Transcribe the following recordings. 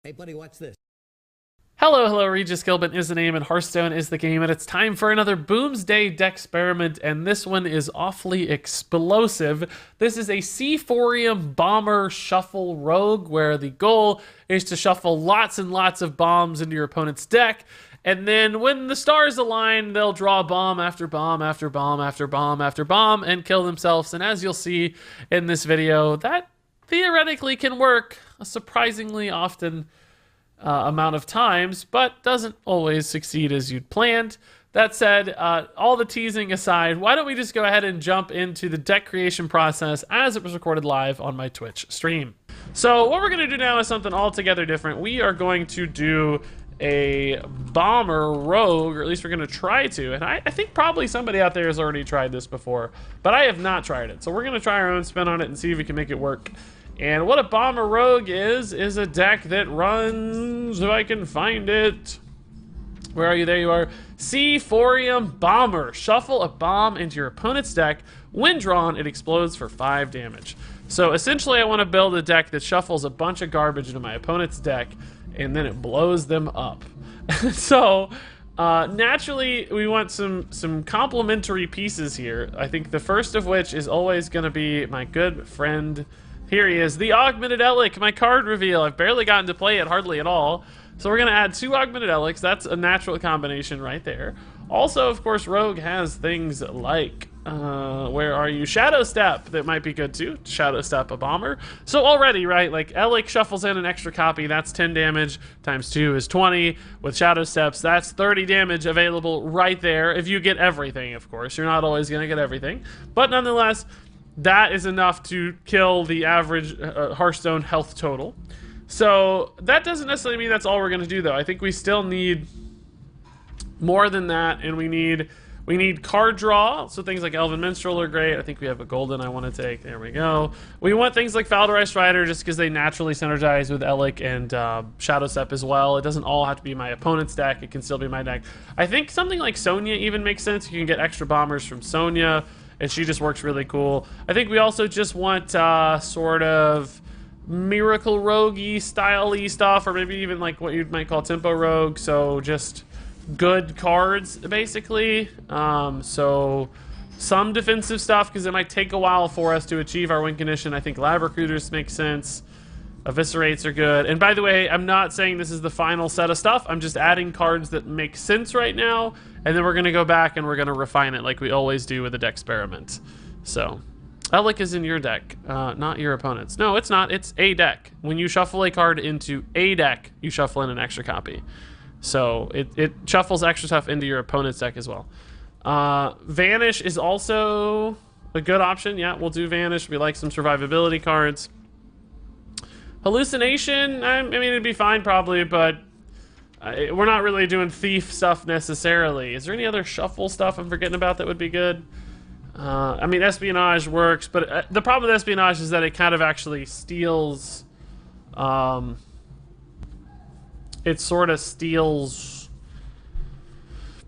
Hey, buddy, watch this. Hello, Regis Gilbert is the name, and Hearthstone is the game, and it's time for another Boomsday deck experiment, and this one is awfully explosive. This is a Seaforium Bomber Shuffle Rogue, where the goal is to shuffle lots and lots of bombs into your opponent's deck, and then when the stars align, they'll draw bomb after bomb after bomb after bomb after bomb and kill themselves, and as you'll see in this video, that theoretically can work surprisingly often amount of times, but doesn't always succeed as you'd planned. That said, all the teasing aside, why don't we just go ahead and jump into the deck creation process as it was recorded live on my Twitch stream. So what we're going to do now is something altogether different. We are going to do a bomber rogue, or at least we're going to try to. And I think probably somebody out there has already tried this before, but I have not tried it. So we're going to try our own spin on it and see if we can make it work. And what a Bomber Rogue is a deck that runs, if I can find it. Where are you? There you are. Seaforium Bomber. Shuffle a bomb into your opponent's deck. When drawn, it explodes for 5 damage. So essentially, I want to build a deck that shuffles a bunch of garbage into my opponent's deck, and then it blows them up. So, naturally, we want some complementary pieces here. I think the first of which is always going to be my good friend. Here he is, the Augmented Elekk, my card reveal. I've barely gotten to play it, hardly at all. So we're gonna add 2 Augmented Elekks. That's a natural combination right there. Also, of course, Rogue has things like, where are you? Shadow Step, that might be good too. Shadow Step a bomber. So already, right, like Elekk shuffles in an extra copy, that's 10 damage, times 2 is 20. With Shadow Steps, that's 30 damage available right there. If you get everything, of course. You're not always gonna get everything. But nonetheless, that is enough to kill the average Hearthstone health total. So that doesn't necessarily mean that's all we're going to do, though. I think we still need more than that, and we need card draw. So things like Elven Minstrel are great. I think we have a golden I want to take. There we go. We want things like Faldorei Strider just because they naturally synergize with Elekk and Shadow Step as well. It doesn't all have to be my opponent's deck. It can still be my deck. I think something like Sonya even makes sense. You can get extra bombers from Sonya, and she just works really cool. I think we also just want sort of Miracle Rogue-y, style-y stuff, or maybe even like what you might call Tempo Rogue, so just good cards, basically. So some defensive stuff, because it might take a while for us to achieve our win condition. I think Lab Recruiters make sense. Eviscerates are good. And by the way, I'm not saying this is the final set of stuff. I'm just adding cards that make sense right now, and then we're going to go back and we're going to refine it like we always do with a deck experiment. So, Elekk is in your deck, not your opponent's. No, it's not. It's a deck. When you shuffle a card into a deck, you shuffle in an extra copy. So, it shuffles extra stuff into your opponent's deck as well. Vanish is also a good option. Yeah, we'll do Vanish. We like some survivability cards. Hallucination, I mean, it'd be fine probably, but we're not really doing thief stuff necessarily. Is there any other shuffle stuff I'm forgetting about that would be good? I mean, espionage works, but the problem with espionage is that it kind of actually steals, it sort of steals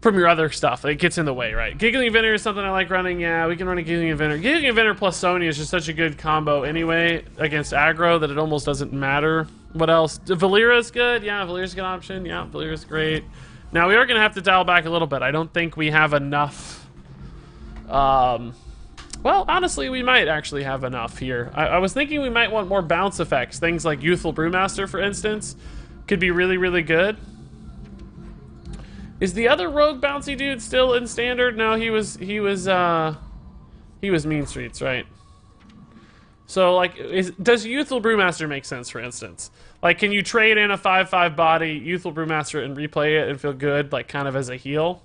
from your other stuff. It gets in the way, right? Giggling Inventor is something I like running. Yeah, we can run a Giggling Inventor. Giggling Inventor plus Sonya is just such a good combo anyway against aggro that it almost doesn't matter. What else? Valera's good. Yeah, Valera's a good option. Yeah, Valera's great. Now, we are going to have to dial back a little bit. I don't think we have enough. Well, honestly, we might actually have enough here. I was thinking we might want more bounce effects. Things like Youthful Brewmaster, for instance, could be really, really good. Is the other rogue bouncy dude still in standard? No, he was Mean Streets, right? So like, does Youthful Brewmaster make sense, for instance? Like, can you trade in a 5/5 body Youthful Brewmaster and replay it and feel good, like kind of as a heal?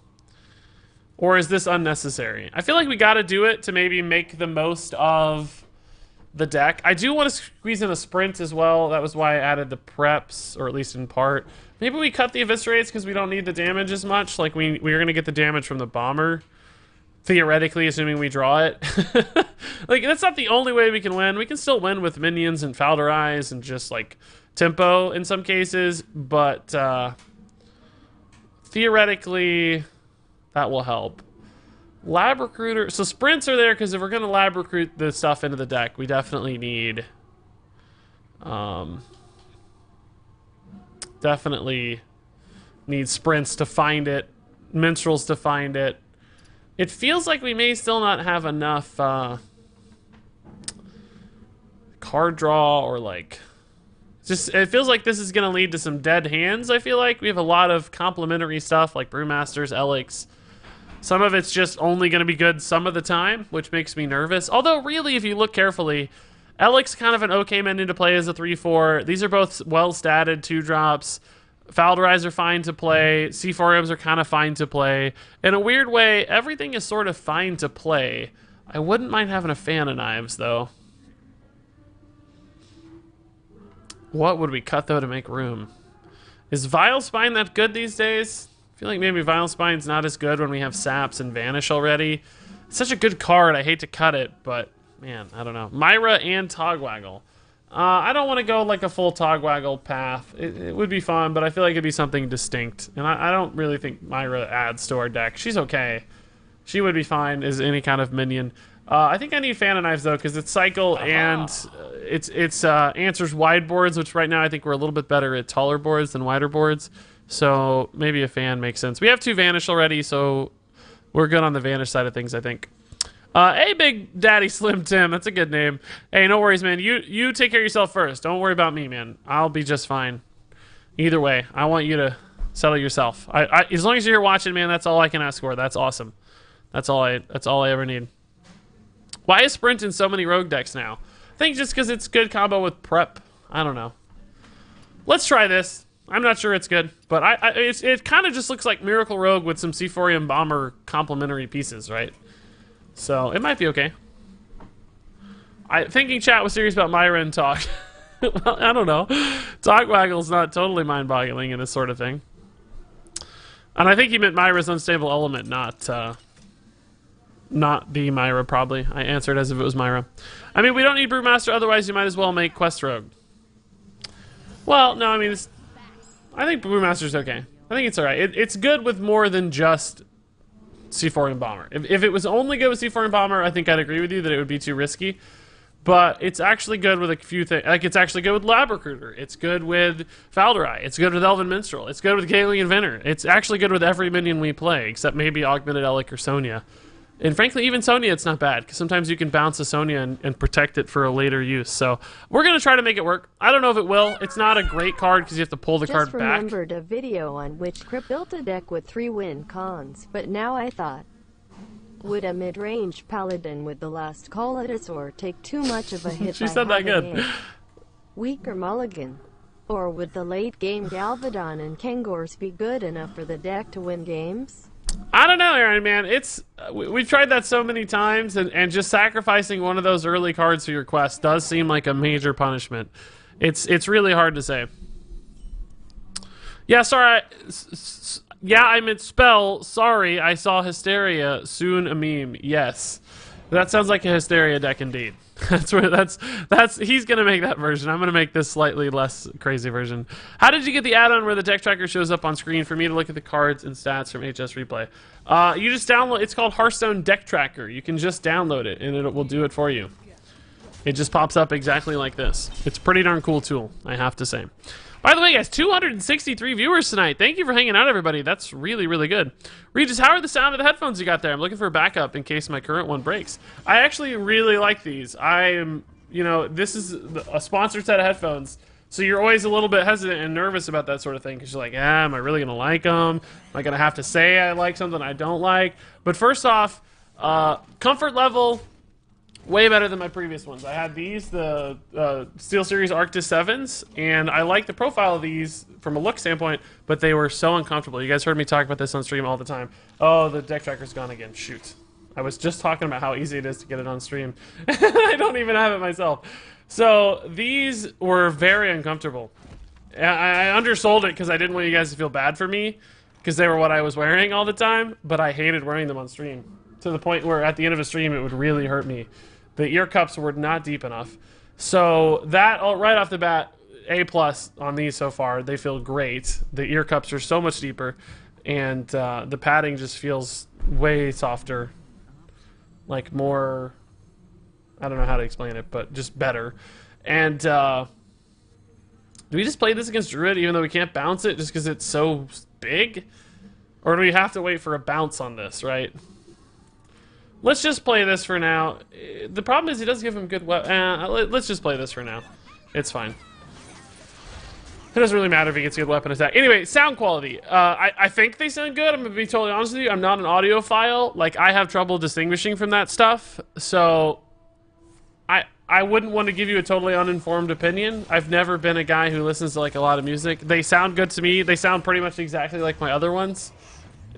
Or is this unnecessary? I feel like we gotta do it to maybe make the most of the deck. I do want to squeeze in a sprint as well. That was why I added the preps, or at least in part. Maybe we cut the eviscerates because we don't need the damage as much. Like, we're going to get the damage from the bomber, theoretically, assuming we draw it. Like, that's not the only way we can win. We can still win with minions and Faldorais and just, like, tempo in some cases. But theoretically, that will help. Lab Recruiter. So sprints are there because if we're going to lab recruit the stuff into the deck, we definitely need definitely need sprints to find it, minstrels to find it. It feels like we may still not have enough card draw, or like, just, it feels like this is going to lead to some dead hands. I feel like we have a lot of complementary stuff like Brewmasters, Elix. Some of it's just only going to be good some of the time, which makes me nervous. Although really, if you look carefully, Elix kind of an okay menu to play as a 3/4. These are both well statted 2-drops. Falderize are fine to play. Seaforums are kind of fine to play. In a weird way, everything is sort of fine to play. I wouldn't mind having a Fan of Knives, though. What would we cut, though, to make room? Is Vile Spine that good these days? I feel like maybe Vile Spine's not as good when we have Saps and Vanish already. It's such a good card. I hate to cut it, but, man, I don't know. Myra and Togwaggle. I don't want to go like a full Togwaggle path. It would be fun, but I feel like it'd be something distinct. And I don't really think Myra adds to our deck. She's okay. She would be fine as any kind of minion. I think I need Fan of Knives, though, because it's cycle and it's answers wide boards, which right now I think we're a little bit better at taller boards than wider boards. So maybe a Fan makes sense. We have 2 Vanish already, so we're good on the Vanish side of things, I think. Hey, Big Daddy Slim Tim. That's a good name. Hey, no worries, man. You take care of yourself first. Don't worry about me, man. I'll be just fine. Either way, I want you to settle yourself. As long as you're here watching, man, that's all I can ask for. That's awesome. That's all I ever need. Why is Sprint in so many rogue decks now? I think just because it's good combo with prep. I don't know. Let's try this. I'm not sure it's good, but it kind of just looks like Miracle Rogue with some Seaforiem Bomber complementary pieces, right? So it might be okay. Thinking chat was serious about Myra and Talk. Well, I don't know. Togwaggle's not totally mind-boggling in this sort of thing. And I think he meant Myra's Unstable Element, not the Myra, probably. I answered as if it was Myra. I mean, we don't need Brewmaster, otherwise you might as well make Quest Rogue. Well, no, I mean, I think Brewmaster's okay. I think it's alright. It's good with more than just Seaforiem Bomber. If it was only good with Seaforiem Bomber, I think I'd agree with you that it would be too risky. But it's actually good with a few things. Like, it's actually good with Lab Recruiter. It's good with Falderai. It's good with Elven Minstrel. It's good with Gaelian Inventor. It's actually good with every minion we play, except maybe Augmented Elec or Sonya. And frankly, even Sonya, it's not bad, because sometimes you can bounce a Sonya and protect it for a later use. So we're going to try to make it work. I don't know if it will. It's not a great card, because you have to pull the card back. Just remembered a video on which Crip built a deck with 3 win cons, but now I thought, would a mid-range paladin with the last call at Azor take too much of a hit? She said that good. Weaker mulligan? Or would the late-game Galvadon and Kangors be good enough for the deck to win games? I don't know, Aaron, man. It's we've tried that so many times, and just sacrificing one of those early cards for your quest does seem like a major punishment. It's really hard to say. Yeah, sorry. Yeah, I meant spell. Sorry, I saw Hysteria. Soon a meme. Yes. That sounds like a Hysteria deck indeed. That's he's gonna make that version. I'm gonna make this slightly less crazy version. How did you get the add-on where the deck tracker shows up on screen for me to look at the cards and stats from HS Replay? You just download. It's called Hearthstone Deck Tracker. You can just download it and it will do it for you. It just pops up exactly like this. It's a pretty darn cool tool, I have to say. By the way, guys, 263 viewers tonight. Thank you for hanging out, everybody. That's really, really good. Regis, how are the sound of the headphones you got there? I'm looking for a backup in case my current one breaks. I actually really like these. This is a sponsored set of headphones, so you're always a little bit hesitant and nervous about that sort of thing, because you're like, am I really going to like them? Am I going to have to say I like something I don't like? But first off, comfort level, way better than my previous ones. I had these, the SteelSeries Arctis 7s, and I like the profile of these from a look standpoint, but they were so uncomfortable. You guys heard me talk about this on stream all the time. Oh, the deck tracker's gone again. Shoot. I was just talking about how easy it is to get it on stream. I don't even have it myself. So these were very uncomfortable. I undersold it because I didn't want you guys to feel bad for me, because they were what I was wearing all the time, but I hated wearing them on stream, to the point where at the end of a stream it would really hurt me. The ear cups were not deep enough. So that, right off the bat, A+ on these so far. They feel great. The ear cups are so much deeper, and the padding just feels way softer. Like more, I don't know how to explain it, but just better. And Do we just play this against Druid even though we can't bounce it just because it's so big? Or do we have to wait for a bounce on this, right? Let's just play this for now. The problem is he does give him good let's just play this for now. It's fine. It doesn't really matter if he gets good weapon attack. Anyway, sound quality. I think they sound good. I'm gonna be totally honest with you. I'm not an audiophile. Like, I have trouble distinguishing from that stuff. So, I wouldn't want to give you a totally uninformed opinion. I've never been a guy who listens to like a lot of music. They sound good to me. They sound pretty much exactly like my other ones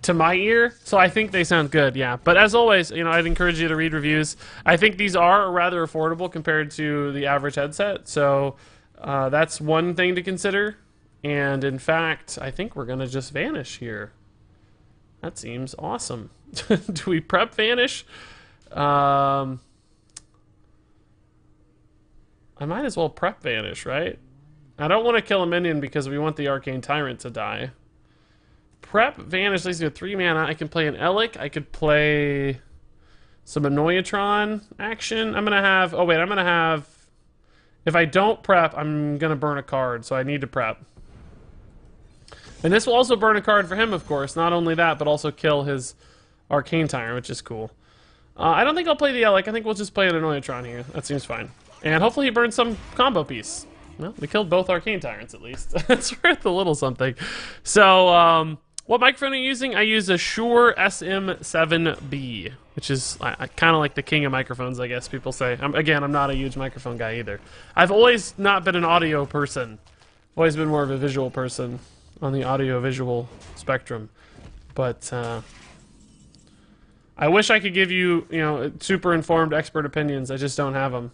to my ear. So I think they sound good, yeah. But as always, you know, I'd encourage you to read reviews. I think these are rather affordable compared to the average headset. So that's one thing to consider. And in fact, I think we're going to just vanish here. That seems awesome. Do we prep vanish? I might as well prep vanish, right? I don't want to kill a minion because we want the Arcane Tyrant to die. Prep vanish leaves me with 3 mana. I can play an Elic. I could play some Annoyatron action. I'm gonna have. Oh wait, I'm gonna have. If I don't prep, I'm gonna burn a card, so I need to prep. And this will also burn a card for him, of course. Not only that, but also kill his Arcane Tyrant, which is cool. I don't think I'll play the Elic. I think we'll just play an Annoyatron here. That seems fine. And hopefully he burns some combo piece. Well, we killed both Arcane Tyrants at least. That's worth a little something. So, what microphone are you using? I use a Shure SM7B, which is kind of like the king of microphones, I guess people say. Again, I'm not a huge microphone guy either. I've always not been an audio person. I've always been more of a visual person on the audio-visual spectrum. But, I wish I could give you, you know, super informed expert opinions. I just don't have them.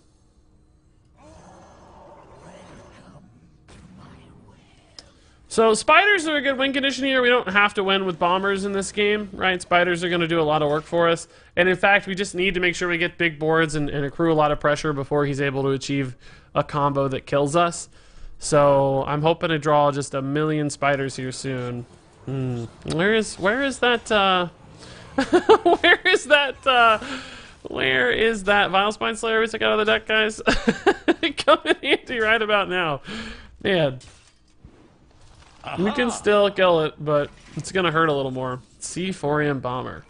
So spiders are a good win condition here. We don't have to win with bombers in this game, right? Spiders are going to do a lot of work for us. And in fact, we just need to make sure we get big boards and accrue a lot of pressure before he's able to achieve a combo that kills us. So I'm hoping to draw just a million spiders here soon. Where is that, where is that Vile Spine Slayer we took out of the deck, guys? Come in handy right about now. Man. We can still kill it, but it's gonna hurt a little more. C4M Bomber.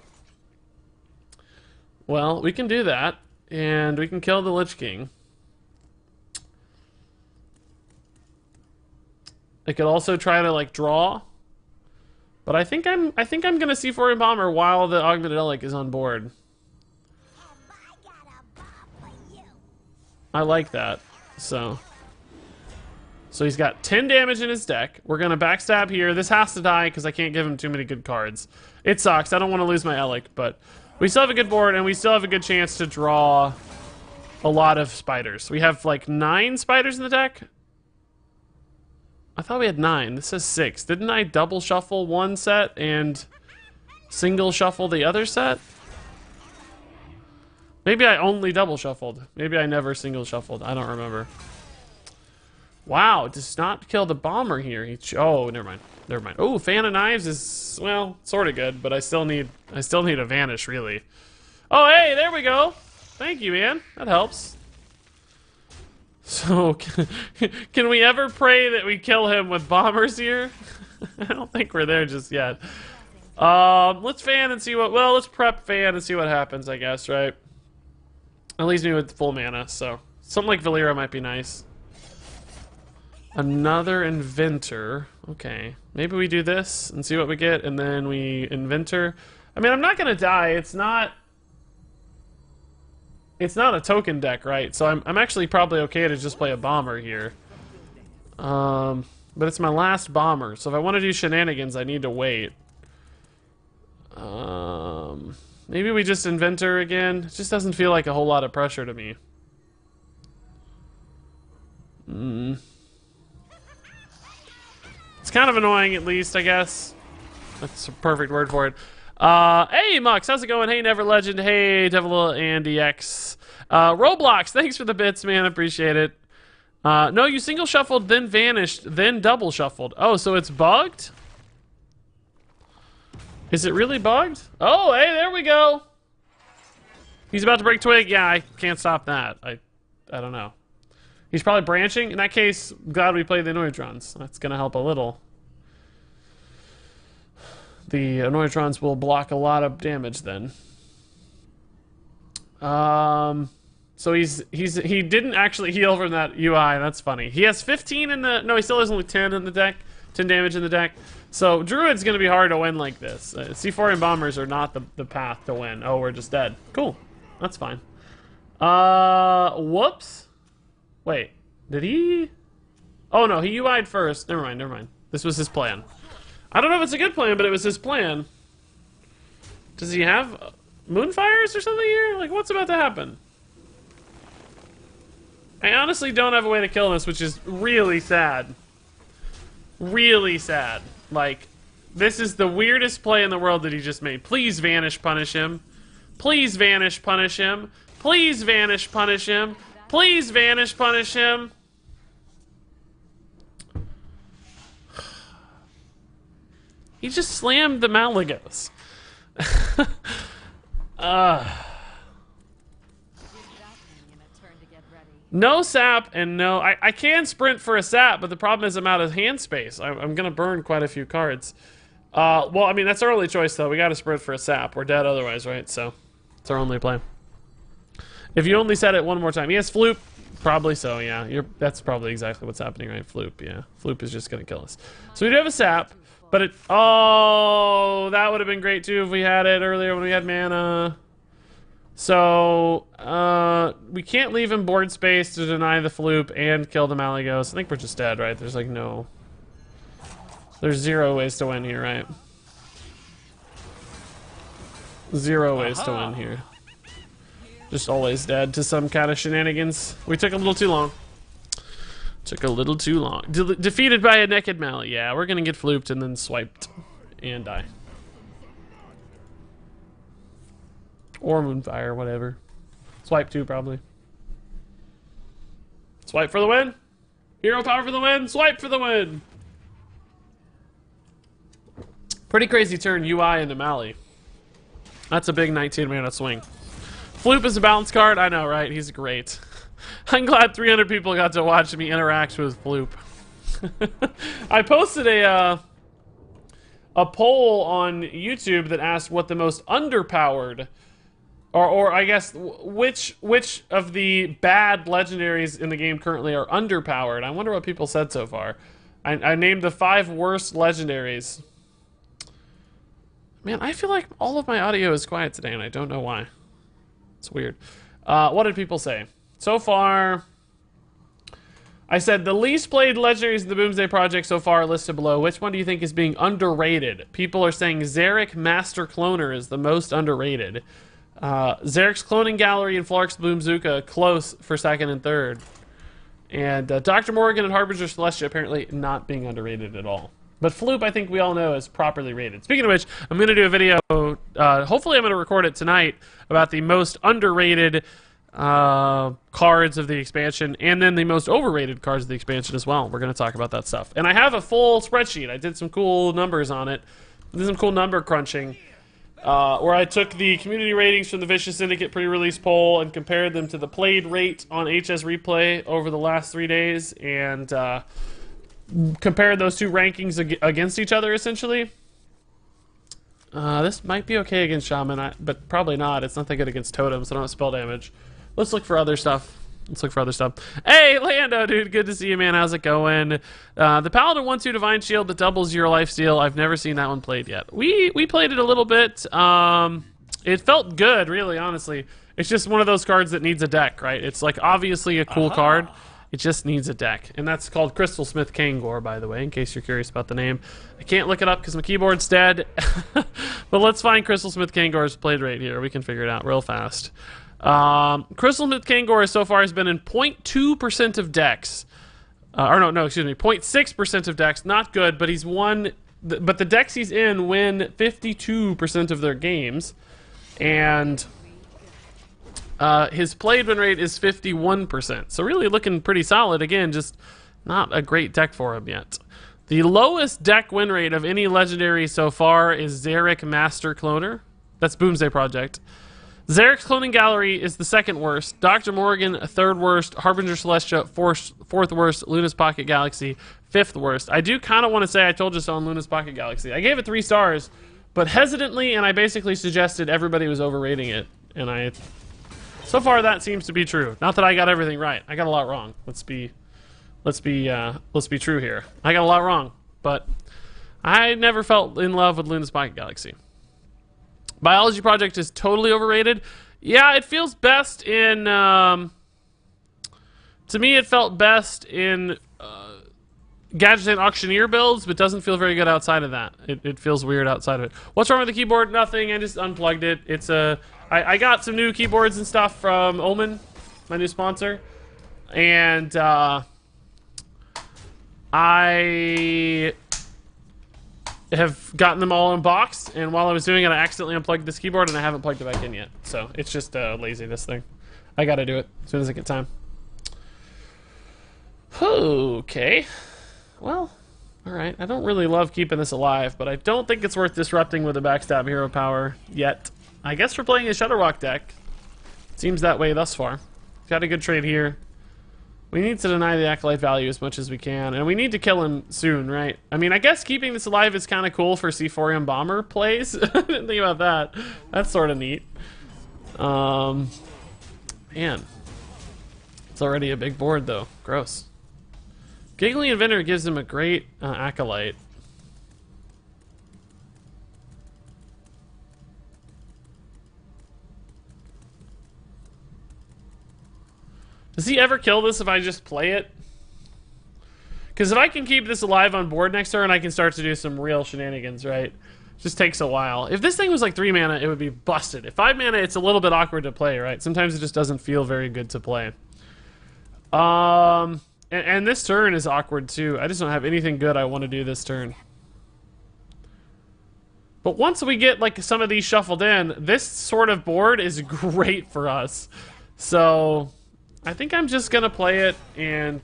Well, we can do that, and we can kill the Lich King. I could also try to like draw, but I think I'm gonna C4M Bomber while the Augmented Elic is on board. I like that. So he's got 10 damage in his deck. We're going to backstab here. This has to die because I can't give him too many good cards. It sucks. I don't want to lose my Elic, but we still have a good board, and we still have a good chance to draw a lot of spiders. We have like 9 spiders in the deck. I thought we had 9. This says 6. Didn't I double shuffle one set and single shuffle the other set? Maybe I only double shuffled. Maybe I never single shuffled. I don't remember. Wow, it does not kill the bomber here. Oh, never mind. Never mind. Oh, Fan of Knives is, well, sort of good, but I still need a vanish, really. Oh, hey, there we go. Thank you, man. That helps. So, can we ever pray that we kill him with bombers here? I don't think we're there just yet. Let's fan and see what, well, let's prep fan and see what happens, I guess, right? That leaves me with full mana, so something like Valera might be nice. Another Inventor. Okay. Maybe we do this and see what we get, and then we Inventor. I mean, I'm not gonna die. It's not a token deck, right? So I'm actually probably okay to just play a bomber here. But it's my last bomber, so if I want to do shenanigans, I need to wait. Maybe we just Inventor again. It just doesn't feel like a whole lot of pressure to me. It's kind of annoying, at least, I guess. That's a perfect word for it. Hey, Mux, how's it going? Hey, Never Legend. Hey, Devil and DX. Roblox, thanks for the bits, man. Appreciate it. No, you single shuffled, then vanished, then double shuffled. Oh, so it's bugged? Is it really bugged? Oh, hey, there we go. He's about to break twig. Yeah, I can't stop that. I don't know. He's probably branching. In that case, glad we played the Annoytrons. That's going to help a little. The Annoytrons will block a lot of damage then. So he didn't actually heal from that UI. That's funny. He has 15 in the... No, he still has only 10 in the deck. 10 damage in the deck. So Druid's going to be hard to win like this. C4 bombers are not the path to win. Oh, we're just dead. Cool. That's fine. Whoops. Wait. Did he... Oh, no. He UI'd first. Never mind. Never mind. This was his plan. I don't know if it's a good plan, but it was his plan. Does he have Moonfires or something here? Like, what's about to happen? I honestly don't have a way to kill this, which is really sad. Really sad. Like, this is the weirdest play in the world that he just made. Please vanish, punish him. Please vanish, punish him. Please vanish, punish him. Please vanish, punish him. He just slammed the Malygos. No sap and no... I can sprint for a sap, but the problem is I'm out of hand space. I'm going to burn quite a few cards. Well, I mean, that's our only choice, though. We got to sprint for a sap. We're dead otherwise, right? So, it's our only play. If you only said it one more time. He has Floop. Probably so, yeah. That's probably exactly what's happening, right? Floop, yeah. Floop is just going to kill us. So we do have a sap, but it... Oh, that would have been great, too, if we had it earlier when we had mana. So, we can't leave him board space to deny the Floop and kill the Malygos. I think we're just dead, right? There's like no... There's 0 ways to win here, right? 0 ways to win here. Just always dead to some kind of shenanigans. We took a little too long. Took a little too long. Defeated by a naked Mally. Yeah, we're gonna get flooped and then swiped and die. Or Moonfire, whatever. Swipe too, probably. Swipe for the win. Hero power for the win. Swipe for the win. Pretty crazy turn UI into Mally. That's a big 19 mana swing. Floop is a balance card. I know, right? He's great. I'm glad 300 people got to watch me interact with Floop. I posted a poll on YouTube that asked what the most underpowered, or I guess which of the bad legendaries in the game currently are underpowered. I wonder what people said so far. I named the 5 worst legendaries. Man, I feel like all of my audio is quiet today, and I don't know why. It's weird. What did people say? So far, I said the least played legendaries in the Boomsday Project so far are listed below. Which one do you think is being underrated? People are saying Xeric Master Cloner is the most underrated. Xeric's Cloning Gallery and Flark's Boomzooka close for second and third. And Dr. Morgan and Harbinger Celestia apparently not being underrated at all. But Floop, I think we all know, is properly rated. Speaking of which, I'm going to do a video, hopefully I'm going to record it tonight, about the most underrated cards of the expansion, and then the most overrated cards of the expansion as well. We're going to talk about that stuff. And I have a full spreadsheet. I did some cool numbers on it. Did some cool number crunching, where I took the community ratings from the Vicious Syndicate pre-release poll and compared them to the played rate on HS Replay over the last 3 days, and compared those two rankings against each other, essentially. This might be okay against Shaman, but probably not. It's not that good against Totems, so I don't have spell damage. Let's look for other stuff. Hey, Lando, dude. Good to see you, man. How's it going? The Paladin 1-2 Divine Shield that doubles your lifesteal. I've never seen that one played yet. We played it a little bit. It felt good, really, honestly. It's just one of those cards that needs a deck, right? It's like obviously a cool card. It just needs a deck. And that's called Crystal Smith Kangor, by the way, in case you're curious about the name. I can't look it up because my keyboard's dead. But let's find Crystal Smith Kangor's played rate here. We can figure it out real fast. Crystal Smith Kangor so far has been in 0.2% of decks. Excuse me, 0.6% of decks. Not good, but he's won... But the decks he's in win 52% of their games. And... his played win rate is 51%. So really looking pretty solid. Again, just not a great deck for him yet. The lowest deck win rate of any legendary so far is Xeric Master Cloner. That's Boomsday Project. Zarek's Cloning Gallery is the second worst. Dr. Morgan, third worst. Harbinger Celestia, fourth worst. Luna's Pocket Galaxy, fifth worst. I do kind of want to say I told you so on Luna's Pocket Galaxy. I gave it 3 stars, but hesitantly, and I basically suggested everybody was overrating it. And so far that seems to be true. Not that I got everything right. I got a lot wrong. Let's be true here. I got a lot wrong, but I never felt in love with Luna's Pocket Galaxy. Biology Project is totally overrated. Yeah, it feels best in... to me, it felt best in Gadget and Auctioneer builds, but doesn't feel very good outside of that. It feels weird outside of it. What's wrong with the keyboard? Nothing. I just unplugged it. It's I got some new keyboards and stuff from Omen, my new sponsor. And I have gotten them all unboxed, and while I was doing it, I accidentally unplugged this keyboard, and I haven't plugged it back in yet. So it's just a laziness thing. I gotta do it as soon as I get time. Okay. Well, alright. I don't really love keeping this alive, but I don't think it's worth disrupting with a backstab hero power yet. I guess we're playing a Shutterwalk deck. Seems that way thus far. Got a good trade here. We need to deny the Acolyte value as much as we can, and we need to kill him soon, right? I mean, I guess keeping this alive is kind of cool for C4M Bomber plays. I didn't think about that. That's sort of neat. Man. It's already a big board, though. Gross. Giggly Inventor gives him a great Acolyte. Does he ever kill this if I just play it? Because if I can keep this alive on board next turn, I can start to do some real shenanigans, right? Just takes a while. If this thing was like 3 mana, it would be busted. If 5 mana, it's a little bit awkward to play, right? Sometimes it just doesn't feel very good to play. And this turn is awkward too. I just don't have anything good I want to do this turn. But once we get like some of these shuffled in, this sort of board is great for us. So I think I'm just gonna play it and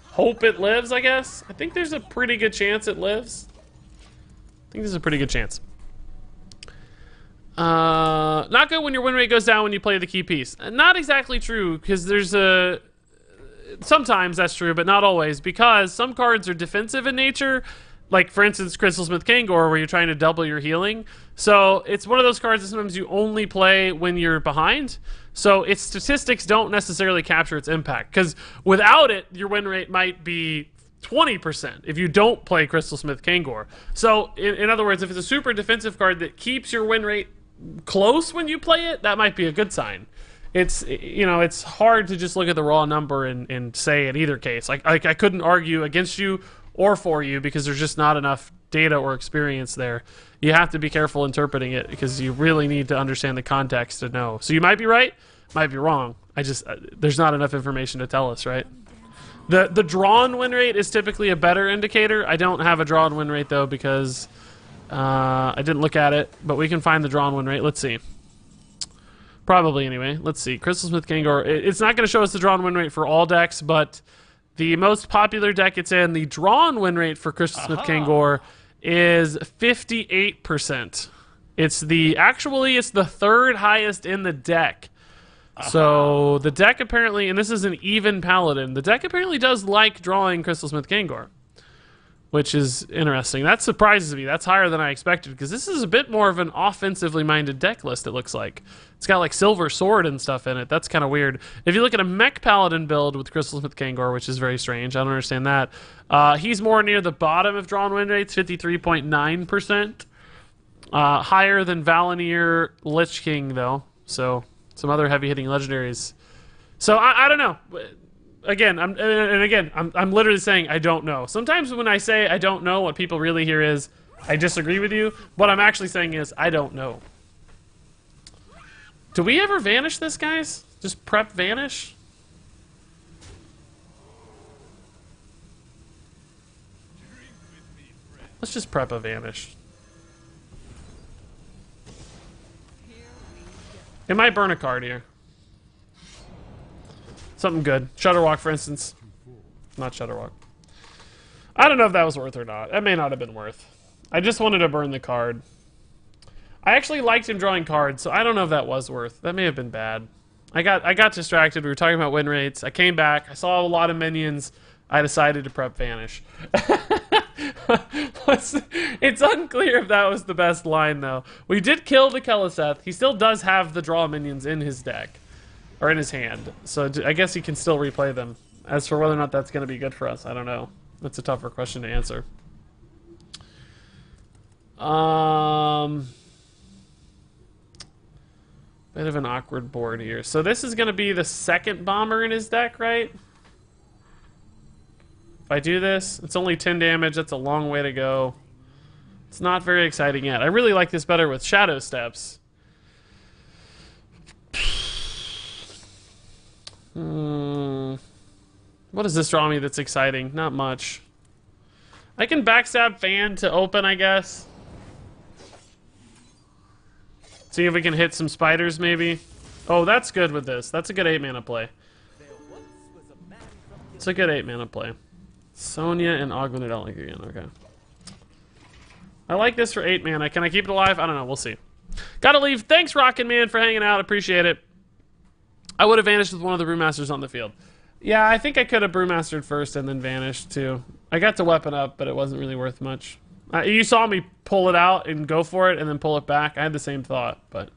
hope it lives, I guess. I think there's a pretty good chance it lives. I think there's a pretty good chance. Not good when your win rate goes down when you play the key piece. Not exactly true, because there's a... Sometimes that's true, but not always, because some cards are defensive in nature, like, for instance, Crystalsmith Kangor, where you're trying to double your healing. So it's one of those cards that sometimes you only play when you're behind. So its statistics don't necessarily capture its impact, because without it, your win rate might be 20% if you don't play Crystalsmith Kangor. So in other words, if it's a super defensive card that keeps your win rate close when you play it, that might be a good sign. It's, you know, it's hard to just look at the raw number and say in either case. Like I couldn't argue against you or for you because there's just not enough data or experience there. You have to be careful interpreting it because you really need to understand the context to know. So you might be right, might be wrong. There's not enough information to tell us, right? The drawn win rate is typically a better indicator. I don't have a drawn win rate though because I didn't look at it, but we can find the drawn win rate. Let's see. Probably anyway. Let's see. Crystalsmith Kangor. It's not going to show us the drawn win rate for all decks, but the most popular deck it's in, the drawn win rate for Crystalsmith Kangor is 58%. It's the third highest in the deck. So the deck apparently, and this is an even paladin, the deck apparently does like drawing Crystalsmith Kangor, which is interesting. That surprises me. That's higher than I expected because this is a bit more of an offensively minded deck list, it looks like. It's got like Silver Sword and stuff in it. That's kind of weird. If you look at a Mech Paladin build with Crystalsmith Kangor, which is very strange, I don't understand that. He's more near the bottom of drawn win rates, 53.9%. Higher than Valinir Lich King, though. So some other heavy-hitting legendaries. So I don't know. Again, I'm literally saying I don't know. Sometimes when I say I don't know, what people really hear is I disagree with you. What I'm actually saying is I don't know. Do we ever vanish this, guys? Just prep vanish? Let's just prep a vanish. It might burn a card here. Something good. Shutterwalk, for instance. Not Shutterwalk. I don't know if that was worth or not. That may not have been worth. I just wanted to burn the card. I actually liked him drawing cards, so I don't know if that was worth. That may have been bad. I got distracted. We were talking about win rates. I came back. I saw a lot of minions. I decided to prep Vanish. It's unclear if that was the best line, though. We did kill the Keleseth. He still does have the draw minions in his deck. Or in his hand. So I guess he can still replay them. As for whether or not that's going to be good for us, I don't know. That's a tougher question to answer. Bit of an awkward board here. So this is going to be the second bomber in his deck, right? If I do this, it's only 10 damage. That's a long way to go. It's not very exciting yet. I really like this better with Shadow Steps. What does this draw me that's exciting? Not much. I can backstab Fan to open, I guess. See if we can hit some spiders, maybe. Oh, that's good with this. That's a good 8-mana play. It's a good 8-mana play. Sonya and Augmented Elec again. Okay. I like this for 8 mana. Can I keep it alive? I don't know. We'll see. Gotta leave. Thanks, Rockin' Man, for hanging out. Appreciate it. I would have vanished with one of the Brewmasters on the field. Yeah, I think I could have Brewmastered first and then vanished, too. I got to weapon up, but it wasn't really worth much. You saw me pull it out and go for it and then pull it back. I had the same thought, but...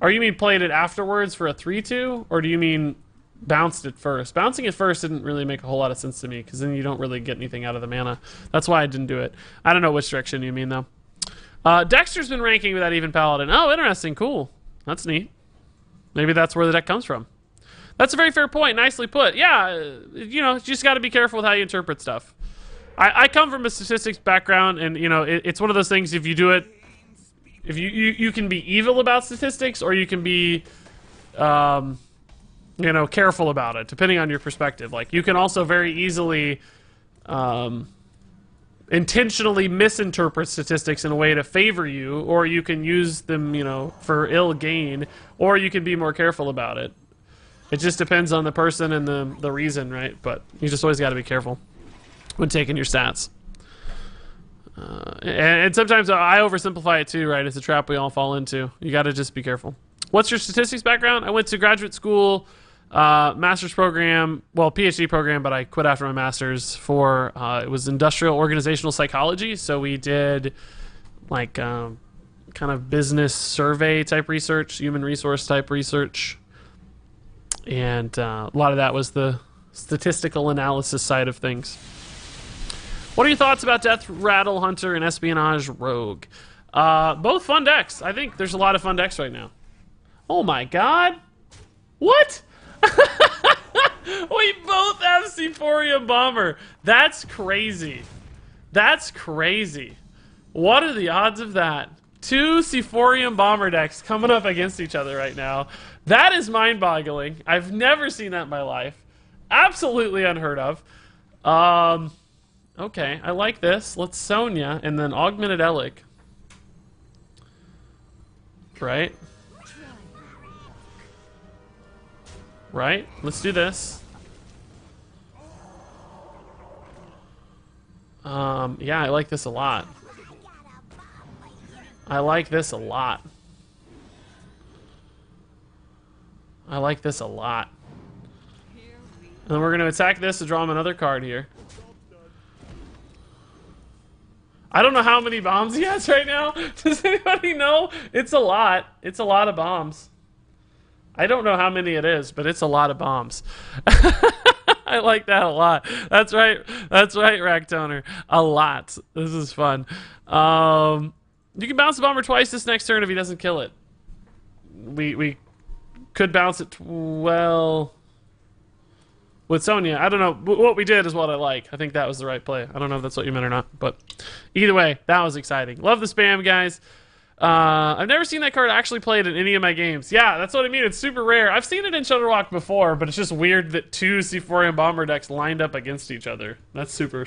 Or you mean played it afterwards for a 3-2? Or do you mean bounced it first? Bouncing it first didn't really make a whole lot of sense to me, because then you don't really get anything out of the mana. That's why I didn't do it. I don't know which direction you mean, though. Dexter's been ranking with that Even Paladin. Oh, interesting. Cool. That's neat. Maybe that's where the deck comes from. That's a very fair point. Nicely put. Yeah, you know, you just got to be careful with how you interpret stuff. I come from a statistics background, and, you know, it's one of those things, if you do it, if you can be evil about statistics, or you can be, you know, careful about it, depending on your perspective. Like, you can also very easily intentionally misinterpret statistics in a way to favor you, or you can use them, you know, for ill gain, or you can be more careful about it. It just depends on the person and the reason, right? But you just always got to be careful when taking your stats. And sometimes I oversimplify it too, right? It's a trap we all fall into. You got to just be careful. What's your statistics background? I went to graduate school, master's program, well, PhD program, but I quit after my master's for, it was industrial organizational psychology. So we did like kind of business survey type research, human resource type research. And a lot of that was the statistical analysis side of things. What are your thoughts about Death Rattle Hunter and Espionage Rogue? Both fun decks. I think there's a lot of fun decks right now. Oh my god. What? We both have Sephorium Bomber. That's crazy. That's crazy. What are the odds of that? Two Sephorium Bomber decks coming up against each other right now. That is mind-boggling. I've never seen that in my life. Absolutely unheard of. Okay, I like this. Let's Sonya and then Augmented Elec. Right? Right? Let's do this. Yeah, I like this a lot. I like this a lot. I like this a lot. And then we're going to attack this to draw him another card here. I don't know how many bombs he has right now. Does anybody know? It's a lot. It's a lot of bombs. I don't know how many it is, but it's a lot of bombs. I like that a lot. That's right. That's right, Racktoner. A lot. This is fun. You can bounce the bomber twice this next turn if he doesn't kill it. We could bounce it, well, with Sonya. I don't know. What we did is what I like. I think that was the right play. I don't know if that's what you meant or not, but either way, that was exciting. Love the spam, guys. I've never seen that card actually played in any of my games. Yeah, that's what I mean. It's super rare. I've seen it in Shutterwalk before, but it's just weird that two Sephorium Bomber decks lined up against each other. That's super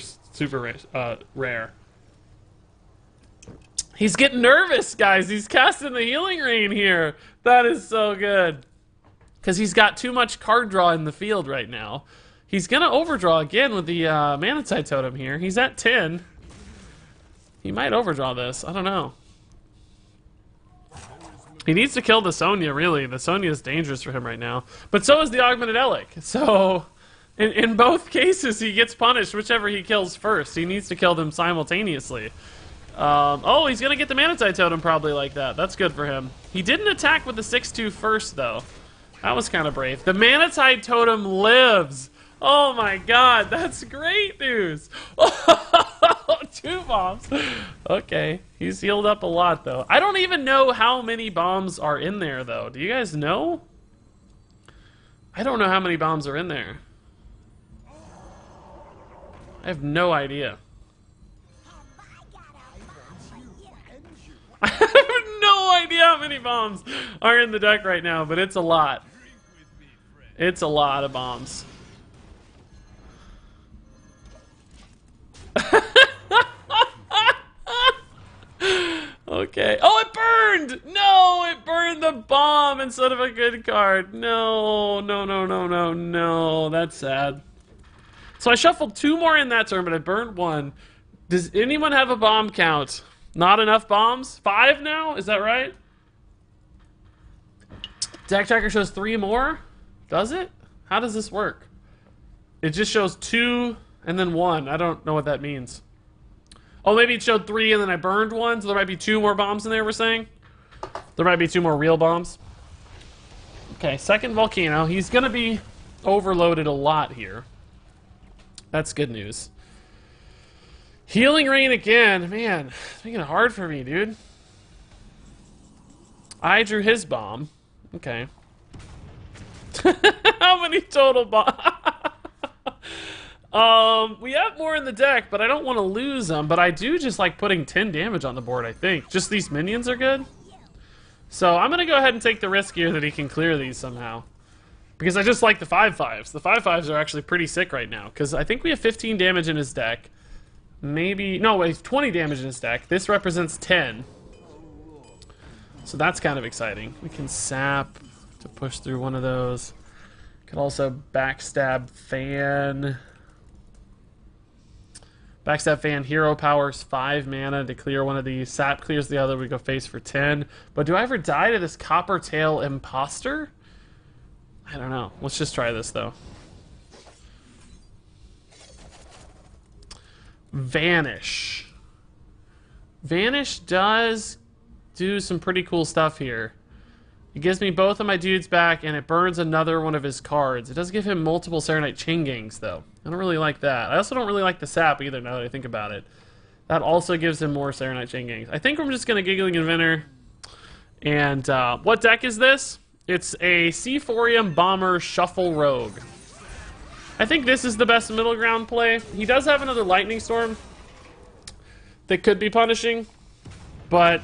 rare. He's getting nervous, guys. He's casting the Healing Rain here. That is so good. Because he's got too much card draw in the field right now. He's going to overdraw again with the Manatide Totem here. He's at 10. He might overdraw this. I don't know. He needs to kill the Sonya, really. The Sonya is dangerous for him right now. But so is the Augmented Elec. So, in both cases, he gets punished whichever he kills first. He needs to kill them simultaneously. Oh, he's going to get the Manatide Totem probably like that. That's good for him. He didn't attack with the 6-2 first, though. That was kind of brave. The Manatide Totem lives. Oh my god, that's great news. 2 bombs. Okay, he's healed up a lot, though. I don't even know how many bombs are in there, though. Do you guys know? I don't know how many bombs are in there. I have no idea. I have no idea how many bombs are in the deck right now, but it's a lot. It's a lot of bombs. Okay. Oh, it burned! No, it burned the bomb instead of a good card. No, no, no, no, no, no. That's sad. So I shuffled 2 more in that turn, but I burned 1. Does anyone have a bomb count? Not enough bombs? 5 now? Is that right? Deck tracker shows 3 more? Does it? How does this work? It just shows 2 and then 1. I don't know what that means. Oh, maybe it showed 3 and then I burned 1, so there might be 2 more bombs in there, we're saying? There might be 2 more real bombs. Okay, second Volcano. He's gonna be overloaded a lot here. That's good news. Healing Rain again. Man, it's making it hard for me, dude. I drew his bomb. Okay. How many total bombs? We have more in the deck, but I don't want to lose them. But I do just like putting 10 damage on the board, I think. Just these minions are good. So I'm going to go ahead and take the risk here that he can clear these somehow. Because I just like the 5/5s. The 5/5s are actually pretty sick right now. Because I think we have 15 damage in his deck. Maybe... No, wait, 20 damage in his deck. This represents 10. So that's kind of exciting. We can sap to push through one of those. Could also backstab Fan. Backstab Fan, Hero Powers 5 mana to clear one of these. Sap clears the other, we go face for 10. But do I ever die to this Coppertail Imposter? I don't know. Let's just try this, though. Vanish. Vanish does do some pretty cool stuff here. It gives me both of my dudes back, and it burns another one of his cards. It does give him multiple Serenite Chingangs, though. I don't really like that. I also don't really like the sap either, now that I think about it. That also gives him more Serenite Chingangs. I think I'm just going to Giggling Inventor. And what deck is this? It's a Seaphorium Bomber Shuffle Rogue. I think this is the best middle ground play. He does have another Lightning Storm that could be punishing, but...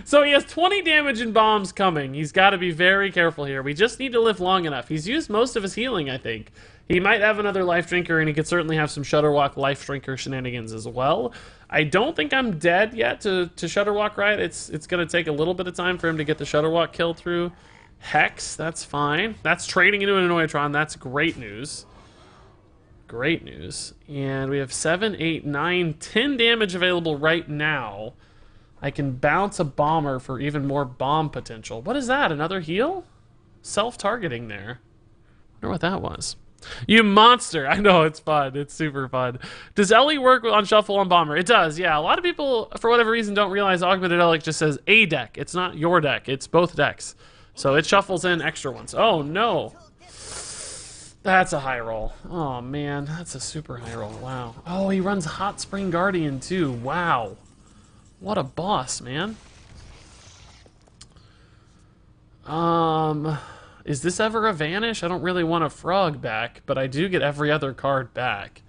So he has 20 damage and bombs coming. He's got to be very careful here. We just need to live long enough. He's used most of his healing, I think. He might have another Life Drinker, and he could certainly have some Shutterwalk Life Drinker shenanigans as well. I don't think I'm dead yet to Shutterwalk, right? It's going to take a little bit of time for him to get the Shutterwalk kill through. Hex, that's fine. That's trading into an Annoytron. That's great news. Great news. And we have 7, 8, 9, 10 damage available right now. I can bounce a Bomber for even more bomb potential. What is that? Another heal? Self-targeting there. I wonder what that was. You monster! I know, it's fun. It's super fun. Does Ellie work on Shuffle on Bomber? It does, yeah. A lot of people, for whatever reason, don't realize Augmented Elec just says a deck. It's not your deck. It's both decks. So it shuffles in extra ones. Oh, no. That's a high roll. Oh, man. That's a super high roll. Wow. Oh, he runs Hot Spring Guardian, too. Wow. What a boss, man. Is this ever a Vanish? I don't really want a Frog back, but I do get every other card back.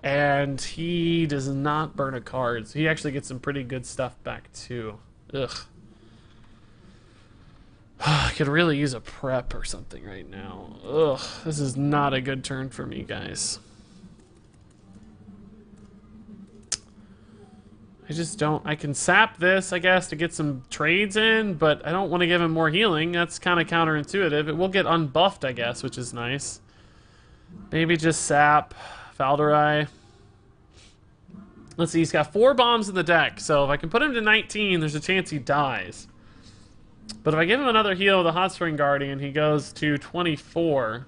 And he does not burn a card, so he actually gets some pretty good stuff back, too. Ugh. I could really use a prep or something right now. Ugh, this is not a good turn for me, guys. I just don't... I can sap this, I guess, to get some trades in, but I don't want to give him more healing. That's kind of counterintuitive. It will get unbuffed, I guess, which is nice. Maybe just sap Valderai. Let's see, he's got 4 bombs in the deck, so if I can put him to 19, there's a chance he dies. But if I give him another heal with the Hot Spring Guardian, he goes to 24.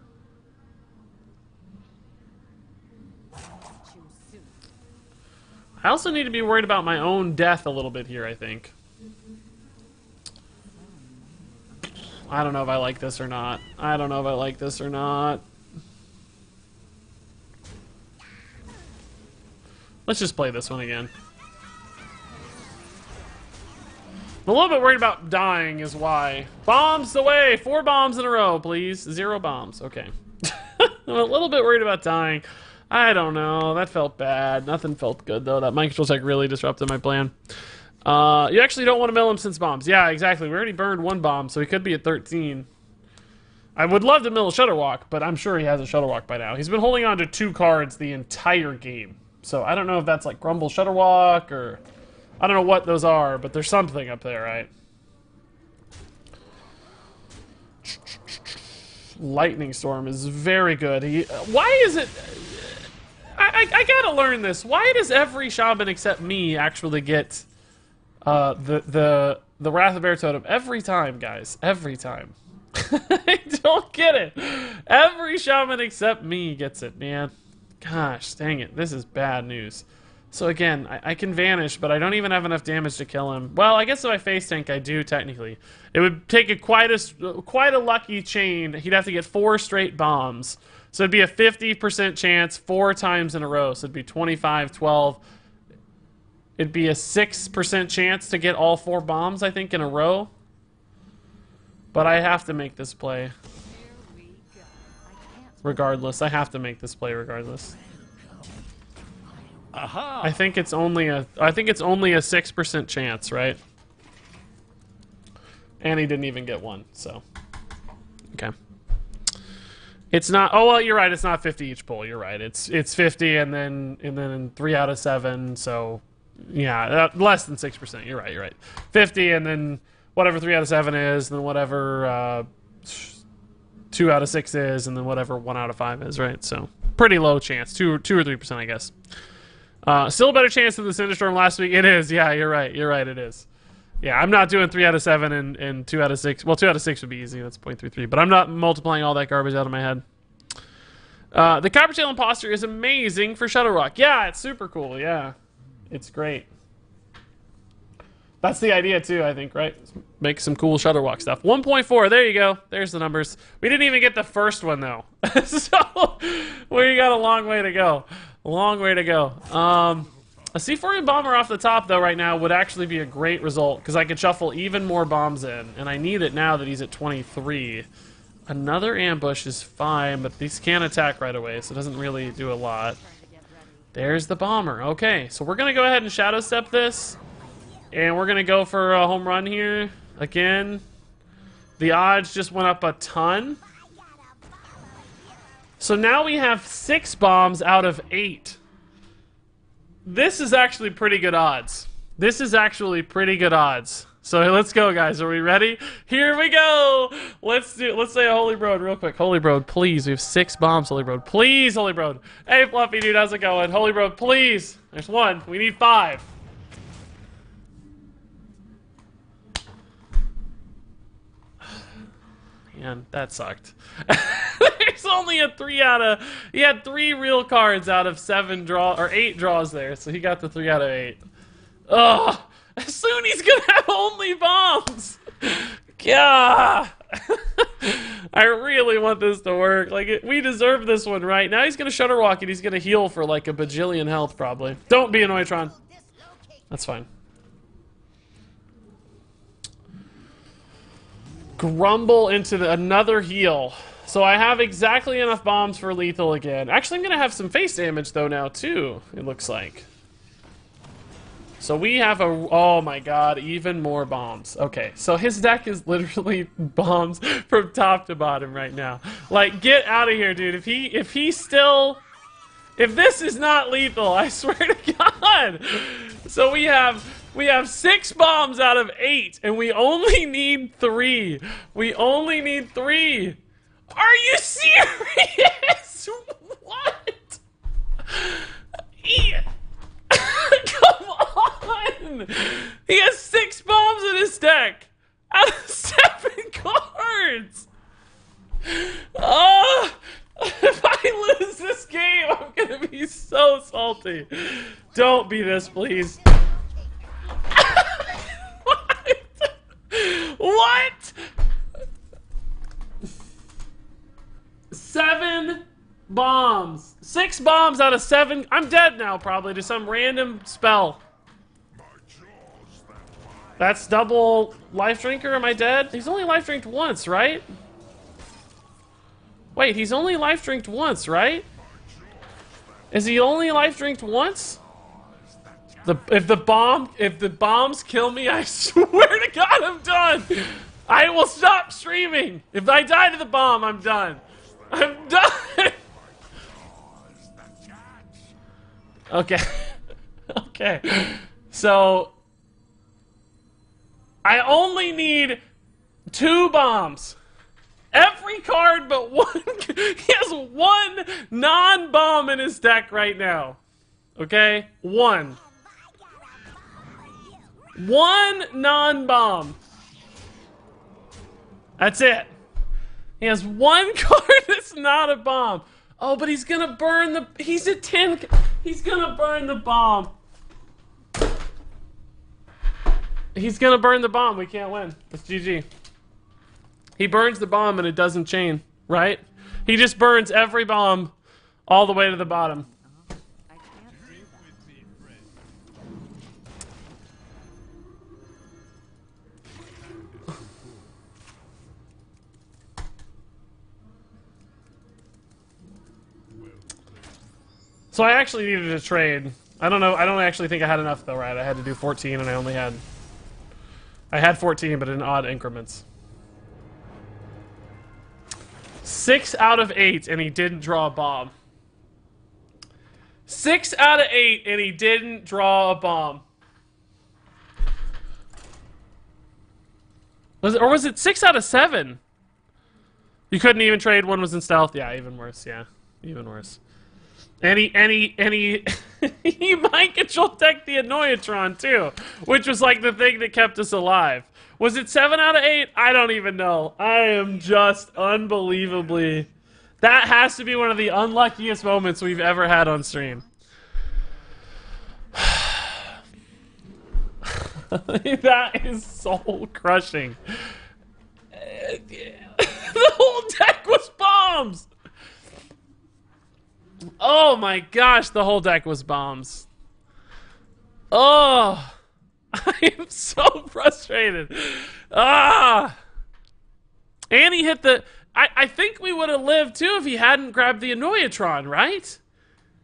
I also need to be worried about my own death a little bit here, I think. I don't know if I like this or not. I don't know if I like this or not. Let's just play this one again. I'm a little bit worried about dying is why. Bombs away! 4 bombs in a row, please. 0 bombs. Okay. I'm a little bit worried about dying. I don't know. That felt bad. Nothing felt good, though. That mind control tech really disrupted my plan. You actually don't want to mill him since bombs. Yeah, exactly. We already burned 1 bomb, so he could be at 13. I would love to mill a Shutterwalk, but I'm sure he has a Shutterwalk by now. He's been holding on to 2 cards the entire game. So I don't know if that's like Grumble Shutterwalk or... I don't know what those are, but there's something up there, right? Lightning Storm is very good. Why is it... I gotta learn this. Why does every shaman except me actually get the Wrath of Air Totem every time, guys? Every time. I don't get it. Every shaman except me gets it, man. Gosh, dang it. This is bad news. So again, I can vanish, but I don't even have enough damage to kill him. Well, I guess if I face tank, I do technically. It would take quite a lucky chain. He'd have to get 4 straight bombs. So it'd be a 50% chance 4 times in a row. So it'd be 25, 12. It'd be a 6% chance to get all 4 bombs, I think, in a row. But I have to make this play. Regardless, I have to make this play regardless. Aha. I think it's only a 6% chance, right? And he didn't even get 1, so okay. It's not. Oh well, you're right. It's not 50 each pull. You're right. It's 50 and then 3 out of 7. So yeah, less than 6%. You're right. You're right. 50 and then whatever 3 out of 7 is, and then whatever 2 out of 6 is, and then whatever 1 out of 5 is. Right. So pretty low chance. 2 or 3%, I guess. Still a better chance than the Cinderstorm last week. It is. Yeah, you're right. You're right. It is. Yeah, I'm not doing 3 out of 7 and 2 out of 6. Well, 2 out of 6 would be easy. That's 0.33. But I'm not multiplying all that garbage out of my head. The Coppertail Imposter is amazing for Shutterwalk. Yeah, it's super cool. Yeah, it's great. That's the idea too, I think, right? Make some cool Shutterwalk stuff. 1.4. There you go. There's the numbers. We didn't even get the first one though, so we got a long way to go. A long way to go. A C4 bomber off the top, though, right now would actually be a great result because I could shuffle even more bombs in, and I need it now that he's at 23. Another ambush is fine, but these can't attack right away, so it doesn't really do a lot. There's the bomber. Okay, so we're going to go ahead and Shadow Step this, and we're going to go for a home run here. Again, the odds just went up a ton. So now we have 6 bombs out of 8. This is actually pretty good odds. This is actually pretty good odds. So let's go, guys. Are we ready? Here we go. Let's say a Holy Brood real quick. Holy Brood, please. We have 6 bombs, Holy Brood. Please, Holy Brood. Hey, Fluffy dude, how's it going? Holy Brood, please. There's 1. We need 5. Man, that sucked. There's only a 3 out of... He had 3 real cards out of 7 draw or 8 draws there, so he got the 3 out of 8. Ugh! Soon he's gonna have only bombs! Gah! I really want this to work. Like, we deserve this one, right? Now he's gonna Shutterwalk and he's gonna heal for like a bajillion health, probably. Don't be a Neutron. That's fine. Grumble into another heal. So I have exactly enough bombs for lethal again. Actually, I'm going to have some face damage, though, now, too, it looks like. So we have a... Oh, my God. Even more bombs. Okay, so his deck is literally bombs from top to bottom right now. Like, get out of here, dude. If he still... If this is not lethal, I swear to God. So we have 6 bombs out of 8, and we only need 3. We only need 3. Are you serious? What? one! He has 6 bombs in his deck! Out of 7 cards! Oh! If I lose this game, I'm gonna be so salty. Don't be this, please. What? What? 7 bombs. 6 bombs out of 7. I'm dead now, probably, to some random spell. That's double life drinker. Am I dead? He's only life drinked once, right? Wait, he's only life drinked once, right? Is he only life drinked once? If the bombs kill me, I swear to God, I'm done. I will stop streaming. If I die to the bomb, I'm done. I'm done. Okay. Okay. So I only need 2 bombs. Every card but one. He has 1 non-bomb in his deck right now. Okay? 1. 1 non-bomb. That's it. He has 1 card that's not a bomb. Oh, but he's gonna burn the... He's a 10... He's gonna burn the bomb. He's gonna burn the bomb. We can't win. It's GG. He burns the bomb and it doesn't chain, right? He just burns every bomb all the way to the bottom. So I actually needed a trade. I don't know. I don't actually think I had enough though, right? I had to do 14 and I only had... I had 14, but in odd increments. 6 out of 8, and he didn't draw a bomb. 6 out of 8, and he didn't draw a bomb. Or was it 6 out of 7? You couldn't even trade. One was in stealth. Yeah, even worse. Yeah, even worse. And he he mind control decked the Annoyatron too, which was like the thing that kept us alive. Was it 7 out of 8? I don't even know. I am just unbelievably... That has to be one of the unluckiest moments we've ever had on stream. That is soul crushing. The whole deck was bombs! Oh my gosh, the whole deck was bombs. Oh, I am so frustrated. Ah, and he hit the... I think we would have lived too if he hadn't grabbed the Annoyatron, right?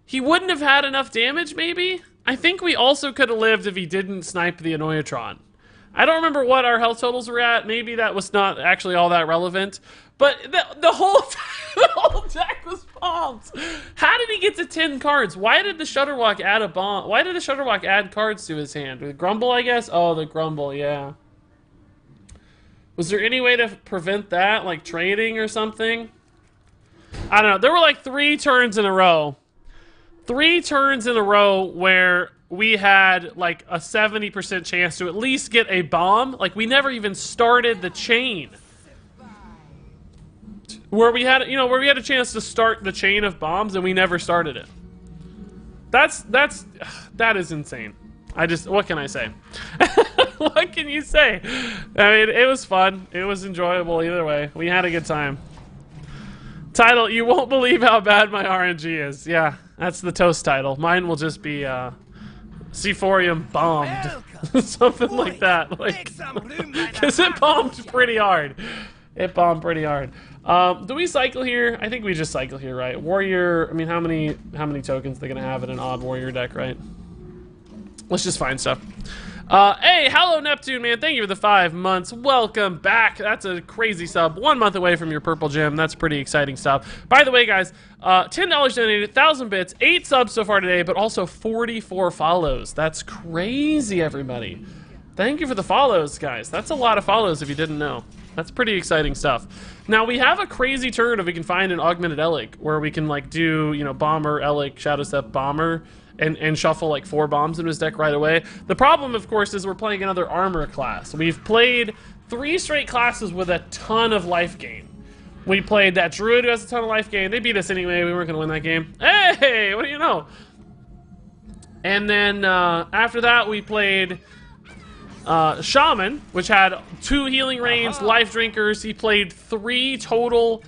He wouldn't have had enough damage, maybe? I think we also could have lived if he didn't snipe the Annoyatron. I don't remember what our health totals were at. Maybe that was not actually all that relevant. But the whole deck was bombs. How did he get to 10 cards? Why did the Shutterwalk add a bomb? Why did the Shutterwalk add cards to his hand? The Grumble, I guess? Oh, the Grumble, yeah. Was there any way to prevent that? Like trading or something? I don't know. There were like 3 turns in a row. 3 turns in a row where we had like a 70% chance to at least get a bomb. Like we never even started the chain. Where we had, you know, where we had a chance to start the chain of bombs and we never started it. That is insane. What can I say? What can you say? I mean, it was fun. It was enjoyable either way. We had a good time. Title, you won't believe how bad my RNG is. Yeah, that's the toast title. Mine will just be, Seaphorium bombed. Something like that. Like, because it bombed pretty hard. It bombed pretty hard. Do we cycle here? I think we just cycle here, right? Warrior, I mean, how many tokens they're gonna have in an odd warrior deck, right? Let's just find stuff. Hey, hello Neptune, man. Thank you for the 5 months. Welcome back. That's a crazy sub. 1 month away from your purple gem. That's pretty exciting stuff. By the way, guys, $10 donated, 1,000 bits, 8 subs so far today, but also 44 follows. That's crazy, everybody. Thank you for the follows, guys. That's a lot of follows if you didn't know. That's pretty exciting stuff. Now, we have a crazy turn if we can find an augmented Elic, where we can, like, do, you know, Bomber, Elic, Shadow Step, Bomber, and shuffle like 4 bombs in his deck right away. The problem, of course, is we're playing another armor class. We've played 3 straight classes with a ton of life gain. We played that druid who has a ton of life gain. They beat us anyway. We weren't going to win that game. Hey, what do you know? And then after that, we played shaman, which had 2 healing rains, life drinkers. He played 3 total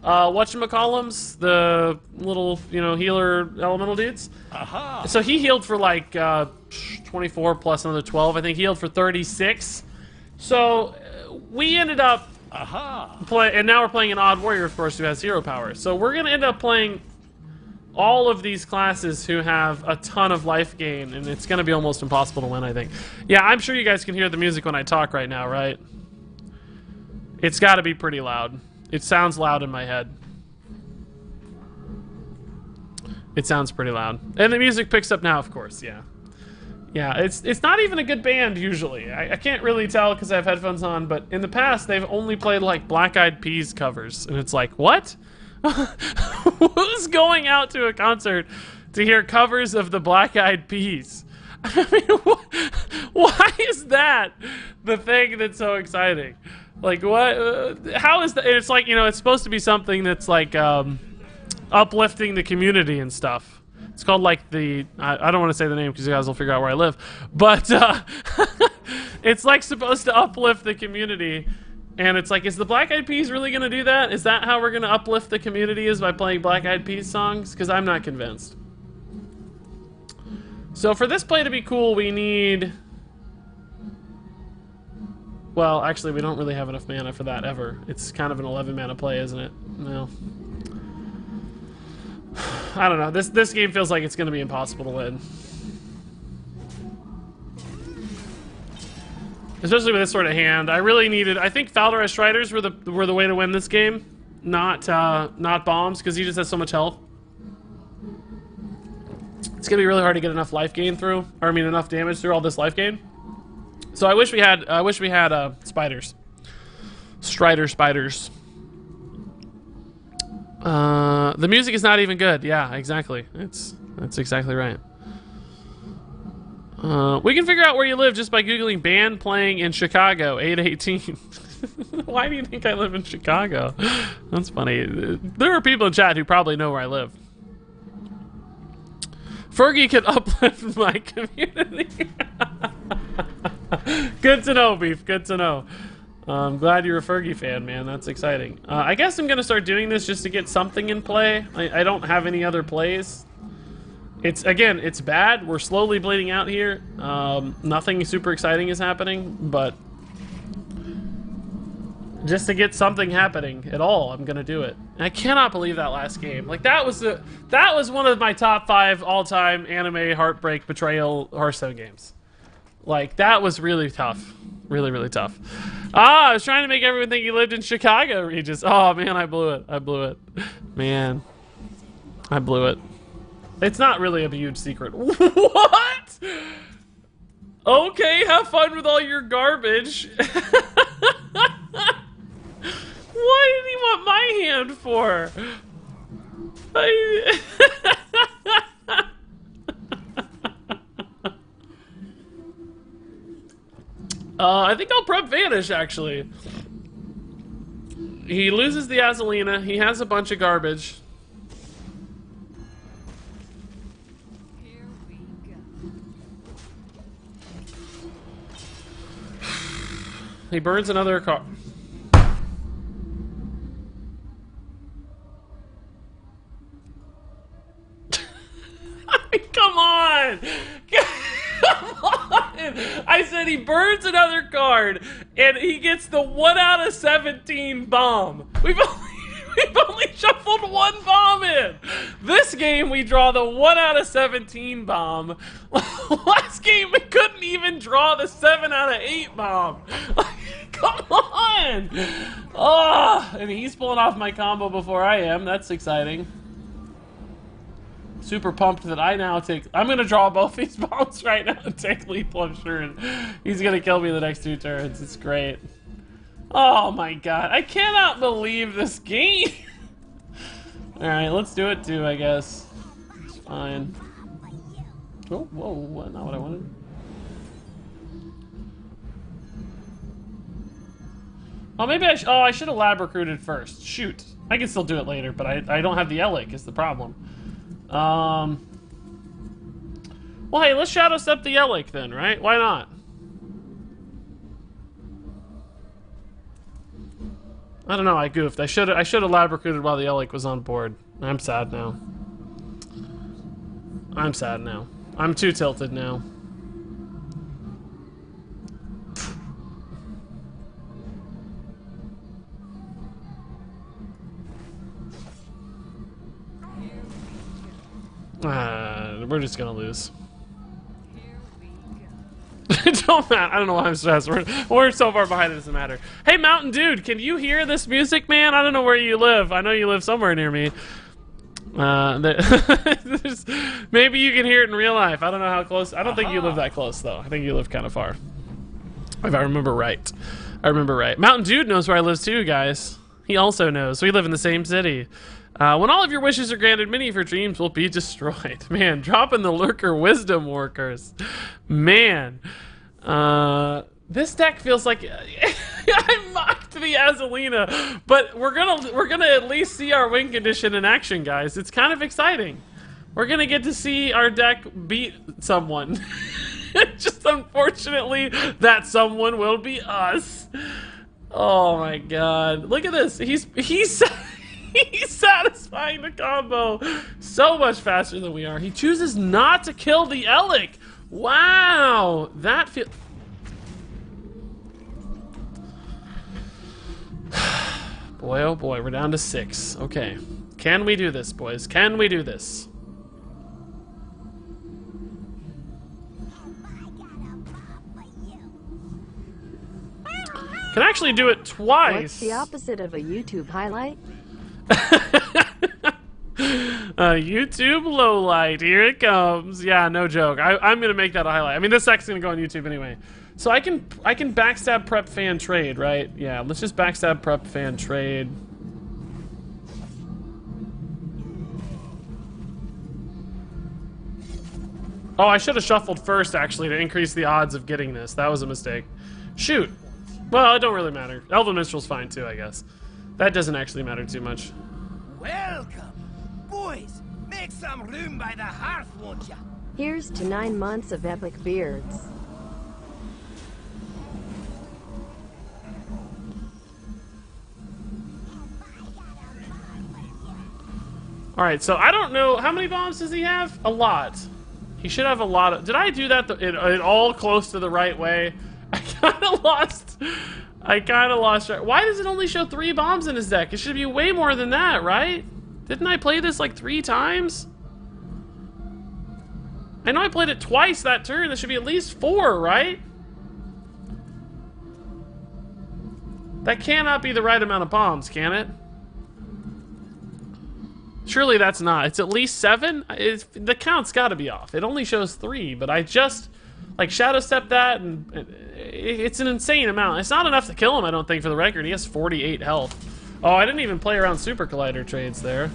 whatchamacallums, the little, you know, healer elemental dudes. So he healed for like 24 plus another 12. I think he healed for 36. So we ended up and now we're playing an odd warrior, of course, who has 0 power. So we're gonna end up playing all of these classes who have a ton of life gain, and it's gonna be almost impossible to win, I think. Yeah, I'm sure you guys can hear the music when I talk right now, right? It's gotta be pretty loud. It sounds loud in my head. It sounds pretty loud. And the music picks up now, of course, yeah. Yeah, it's not even a good band, usually. I can't really tell because I have headphones on, but in the past, they've only played, like, Black Eyed Peas covers. And it's like, what? Who's going out to a concert to hear covers of the Black Eyed Peas? I mean, why is that the thing that's so exciting? Like, what? How is that? It's like, you know, it's supposed to be something that's like uplifting the community and stuff. It's called like the, I don't want to say the name because you guys will figure out where I live, but it's like supposed to uplift the community. And it's like, is the Black Eyed Peas really going to do that? Is that how we're going to uplift the community, is by playing Black Eyed Peas songs? Because I'm not convinced. So for this play to be cool, we need... Well, actually, we don't really have enough mana for that ever. It's kind of an 11 mana play, isn't it? No. I don't know. This game feels like it's going to be impossible to win. Especially with this sort of hand. I really needed... I think Faldoraz Striders were the way to win this game. Not bombs, because he just has so much health. It's going to be really hard to get enough life gain through. Or, I mean, enough damage through all this life gain. So I wish we had spiders. Strider spiders. The music is not even good. Yeah, exactly. That's exactly right. We can figure out where you live just by Googling band playing in Chicago, 818. Why do you think I live in Chicago? That's funny. There are people in chat who probably know where I live. Fergie can uplift my community. Good to know, Beef. Good to know. I'm glad you're a Fergie fan, man. That's exciting. I guess I'm going to start doing this just to get something in play. I don't have any other plays. Again, it's bad. We're slowly bleeding out here. Nothing super exciting is happening, but just to get something happening at all, I'm gonna do it. And I cannot believe that last game. Like that was one of my top 5 all-time anime heartbreak betrayal Hearthstone games. Like that was really tough, really really tough. I was trying to make everyone think you lived in Chicago, Regis. Oh man, I blew it. Man, I blew it. It's not really a huge secret. What? Okay, have fun with all your garbage. What did he want my hand for? I think I'll prep Vanish, actually. He loses the Azalina. He has a bunch of garbage. He burns another car. Come on! Come on! I said he burns another card, and he gets the 1 out of 17 bomb. We've only shuffled 1 bomb in. This game, we draw the 1 out of 17 bomb. Last game, we couldn't even draw the 7 out of 8 bomb. Come on! Oh, and he's pulling off my combo before I am. That's exciting. Super pumped that I now take... I'm going to draw both these bombs right now and take lethal, I'm sure. And he's going to kill me the next 2 turns. It's great. Oh my god. I cannot believe this game. Alright, let's do it too, I guess. It's fine. Oh, whoa, what? Not what I wanted. Oh, maybe I should have lab recruited first. Shoot. I can still do it later, but I don't have the Elik is the problem. Well, hey, let's shadow step the Elik then, right? Why not? I don't know, I goofed. I should have lab recruited while the Elik was on board. I'm sad now. I'm sad now. I'm too tilted now. We're just gonna lose. Don't matter. I don't know why I'm stressed. We're so far behind it doesn't matter. Hey, Mountain Dude, can you hear this music, man? I don't know where you live. I know you live somewhere near me. Maybe you can hear it in real life. I don't know how close. I don't think you live that close, though. I think you live kind of far. If I remember right. I remember right. Mountain Dude knows where I live too, guys. He also knows. We live in the same city. When all of your wishes are granted, many of your dreams will be destroyed. Man, dropping the lurker wisdom workers. Man. This deck feels like I mocked the Azalina, but we're gonna at least see our win condition in action, guys. It's kind of exciting. We're gonna get to see our deck beat someone. Just unfortunately, that someone will be us. Oh my god! Look at this. He's satisfying the combo so much faster than we are. He chooses not to kill the Elik. Wow, that feels. Boy, oh boy, we're down to 6. Okay, can we do this, boys? Can we do this? Can actually do it twice. What's the opposite of a YouTube highlight? YouTube lowlight, here it comes. Yeah, no joke. I'm gonna make that a highlight. I mean, this deck's gonna go on YouTube anyway. So I can backstab prep fan trade, right? Yeah, let's just backstab prep fan trade. Oh, I should have shuffled first actually to increase the odds of getting this. That was a mistake. Shoot. Well, it don't really matter. Elven Minstrel's fine too, I guess. That doesn't actually matter too much. Welcome. Boys, make some room by the hearth, won't ya? Here's to 9 months of epic beards. Alright, so I don't know. How many bombs does he have? A lot. He should have a lot of... Did I do that in all close to the right way? I kind of lost... Why does it only show 3 bombs in his deck? It should be way more than that, right? Didn't I play this like 3 times? I know I played it twice that turn. There should be at least 4, right? That cannot be the right amount of bombs, can it? Surely that's not. It's at least 7? The count's gotta be off. It only shows 3, but I just... like, Shadow Step that, and it's an insane amount. It's not enough to kill him, I don't think, for the record. He has 48 health. Oh, I didn't even play around Super Collider trades there.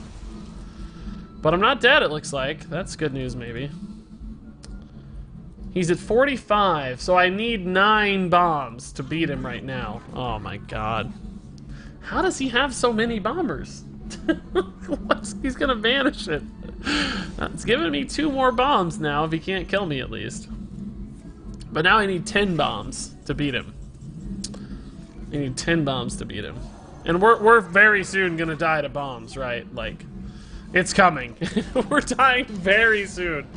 But I'm not dead, it looks like. That's good news, maybe. He's at 45, so I need 9 bombs to beat him right now. Oh my god. How does he have so many bombers? He's gonna vanish it. It's giving me 2 more bombs now if he can't kill me at least. But now I need 10 bombs to beat him. I need 10 bombs to beat him. And we're very soon gonna die to bombs, right? Like, it's coming. We're dying very soon.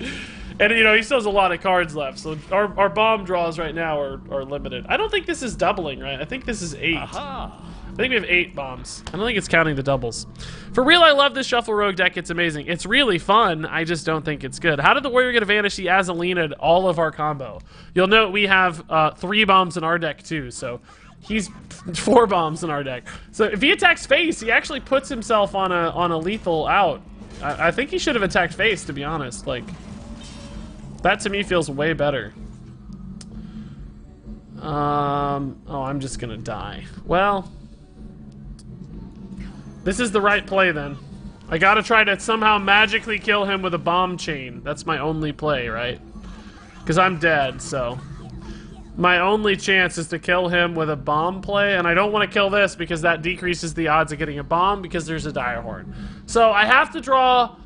And you know, he still has a lot of cards left, so our bomb draws right now are limited. I don't think this is doubling, right? I think this is 8. Aha! I think we have 8 bombs. I don't think it's counting the doubles. For real, I love this Shuffle Rogue deck. It's amazing. It's really fun. I just don't think it's good. How did the Warrior get a Vanish? He Azalina all of our combo. You'll note we have 3 bombs in our deck too, so he's 4 bombs in our deck. So if he attacks face, he actually puts himself on a lethal out. I think he should have attacked face, to be honest. Like, that to me feels way better. Oh, I'm just gonna die. Well, this is the right play then. I gotta try to somehow magically kill him with a bomb chain. That's my only play, right? Because I'm dead, so... My only chance is to kill him with a bomb play, and I don't want to kill this because that decreases the odds of getting a bomb because there's a dire horde. So I have to draw...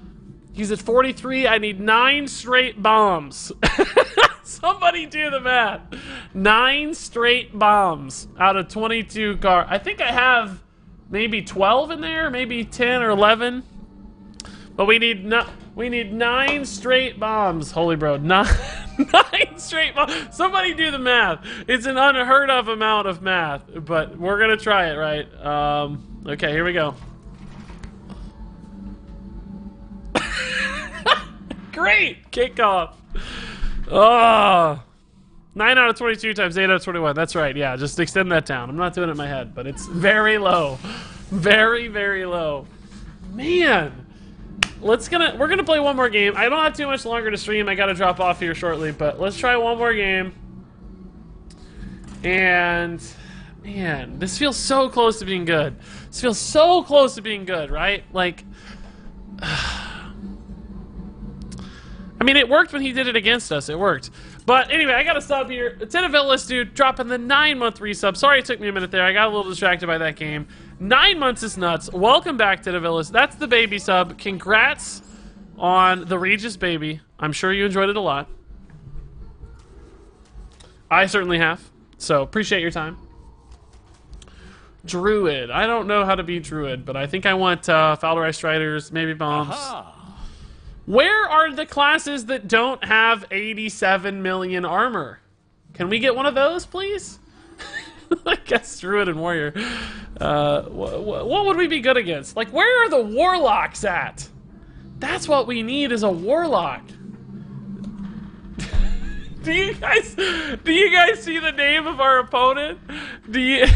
He's at 43, I need 9 straight bombs. Somebody do the math. 9 straight bombs out of 22 cards. I think I have maybe 12 in there, maybe 10 or 11. But we need 9 straight bombs. Holy bro, 9 straight bombs. Somebody do the math. It's an unheard of amount of math, but we're gonna try it, right? Okay, here we go. Great kickoff. Oh, 9 out of 22 times 8 out of 21. That's right. Yeah, just extend that down. I'm not doing it in my head, but it's very low. Very, very low. Man. We're gonna play one more game. I don't have too much longer to stream. I gotta drop off here shortly, but let's try one more game. And man, this feels so close to being good. This feels so close to being good, right? Like, I mean, it worked when he did it against us. It worked. But anyway, I gotta stop here. Tentavillis, dude, dropping the 9-month resub. Sorry it took me a minute there. I got a little distracted by that game. 9 months is nuts. Welcome back to Tentavillis. That's the baby sub. Congrats on the Regis baby. I'm sure you enjoyed it a lot. I certainly have. So appreciate your time. Druid. I don't know how to be Druid, but I think I want Falderai Striders, maybe Bombs. Aha. Where are the classes that don't have 87 million armor? Can we get one of those, please? I guess Druid and Warrior. What would we be good against? Like, where are the Warlocks at? That's what we need, is a Warlock. Do you guys see the name of our opponent? Do you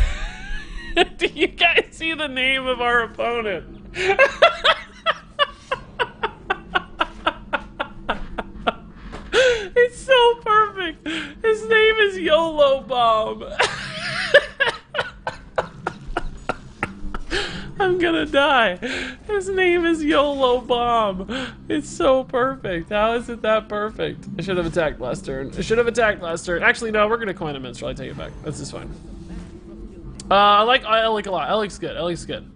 guys see the name of our opponent? It's so perfect. His name is YOLO Bomb. I'm gonna die. His name is YOLO Bomb. It's so perfect. How is it that perfect? I should have attacked last turn. Actually, no, we're gonna coin a minstrel. I take it back. That's just fine. I like Elik a lot. Elik's good.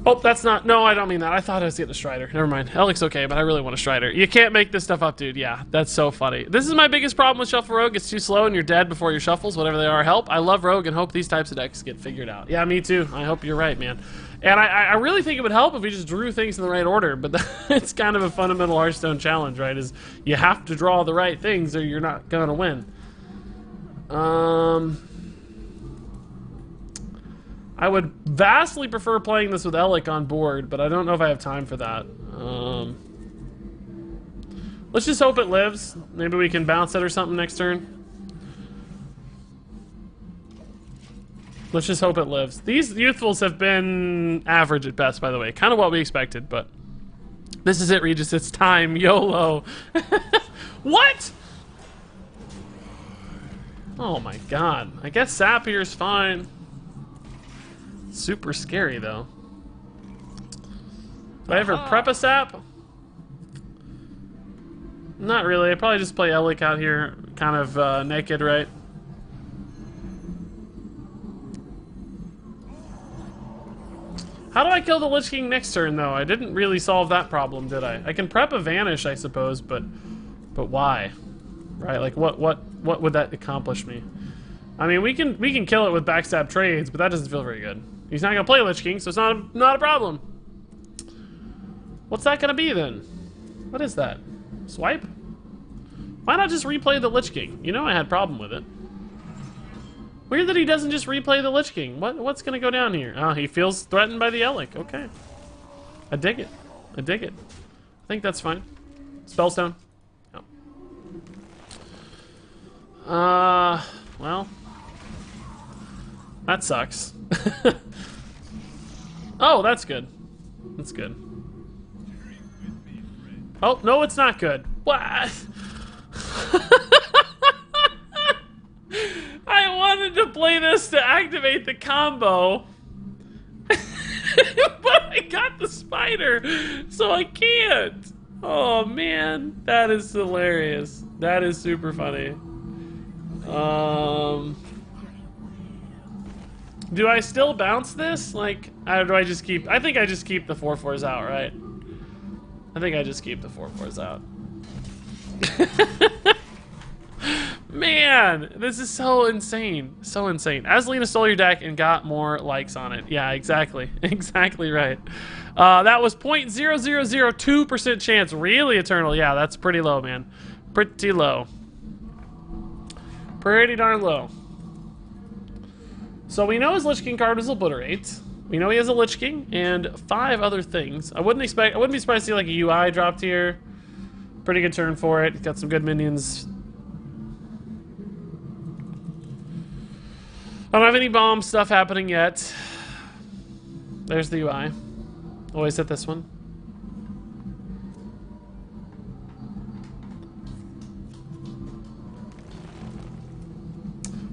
Oh, that's not... No, I don't mean that. I thought I was getting a Strider. Never mind. Elik's okay, but I really want a Strider. You can't make this stuff up, dude. Yeah, that's so funny. This is my biggest problem with Shuffle Rogue. It's too slow and you're dead before your shuffles, whatever they are. Help. I love Rogue and hope these types of decks get figured out. Yeah, me too. I hope you're right, man. And I really think it would help if we just drew things in the right order, but it's kind of a fundamental Hearthstone challenge, right? Is you have to draw the right things or you're not gonna win. I would vastly prefer playing this with Elik on board, but I don't know if I have time for that. Let's just hope it lives. Maybe we can bounce it or something next turn. Let's just hope it lives. These youthfuls have been average at best, by the way. Kind of what we expected, but... This is it, Regis. It's time. YOLO. What? Oh my god. I guess Sapier's fine. Super scary, though. Do I ever prep a Sap? Not really. I probably just play Elik out here, kind of naked, right? How do I kill the Lich King next turn, though? I didn't really solve that problem, did I? I can prep a Vanish, I suppose, but why? Right? Like, what would that accomplish me? I mean, we can kill it with backstab trades, but that doesn't feel very good. He's not gonna play Lich King, so it's not a problem. What's that gonna be then? What is that? Swipe? Why not just replay the Lich King? You know I had a problem with it. Weird that he doesn't just replay the Lich King. What's gonna go down here? Oh, he feels threatened by the Elik. Okay. I dig it. I think that's fine. Spellstone. Oh. Well. That sucks. Oh, that's good. That's good. Oh, no, it's not good. What? I wanted to play this to activate the combo. But I got the spider, so I can't. Oh man, that is hilarious. That is super funny. Do I still bounce this? Like, do I just keep? I think I just keep the 4/4s out, right? I think I just keep the 4/4s out. Man, this is so insane. So insane. Aslina stole your deck and got more likes on it. Yeah, exactly. Exactly right. That was 0.0002% chance. Really, Eternal? Yeah, that's pretty low, man. Pretty low. Pretty darn low. So we know his Lich King card is Obliterate. We know he has a Lich King and 5 other things. I wouldn't be surprised to see like a UI dropped here. Pretty good turn for it. Got some good minions. I don't have any bomb stuff happening yet. There's the UI. Always hit this one.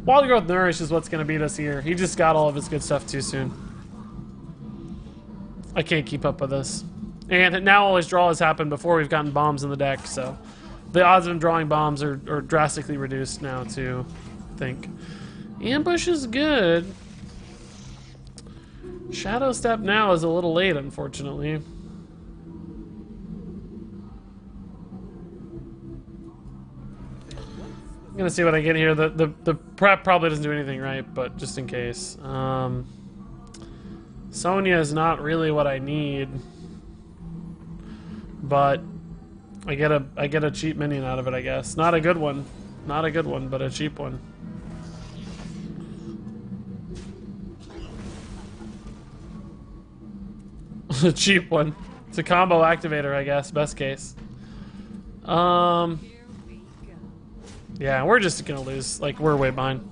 Wild Growth Nourish is what's going to beat us here. He just got all of his good stuff too soon. I can't keep up with this. And now all his draw has happened before we've gotten bombs in the deck, so the odds of him drawing bombs are drastically reduced now too, I think. Ambush is good. Shadow Step now is a little late, unfortunately. I'm gonna see what I get here. The prep probably doesn't do anything right, but just in case. Sonya is not really what I need, but I get a cheap minion out of it, I guess. Not a good one. Not a good one, but a cheap one. A cheap one. It's a combo activator, I guess. Best case. Yeah, we're just gonna lose. Like, we're way behind.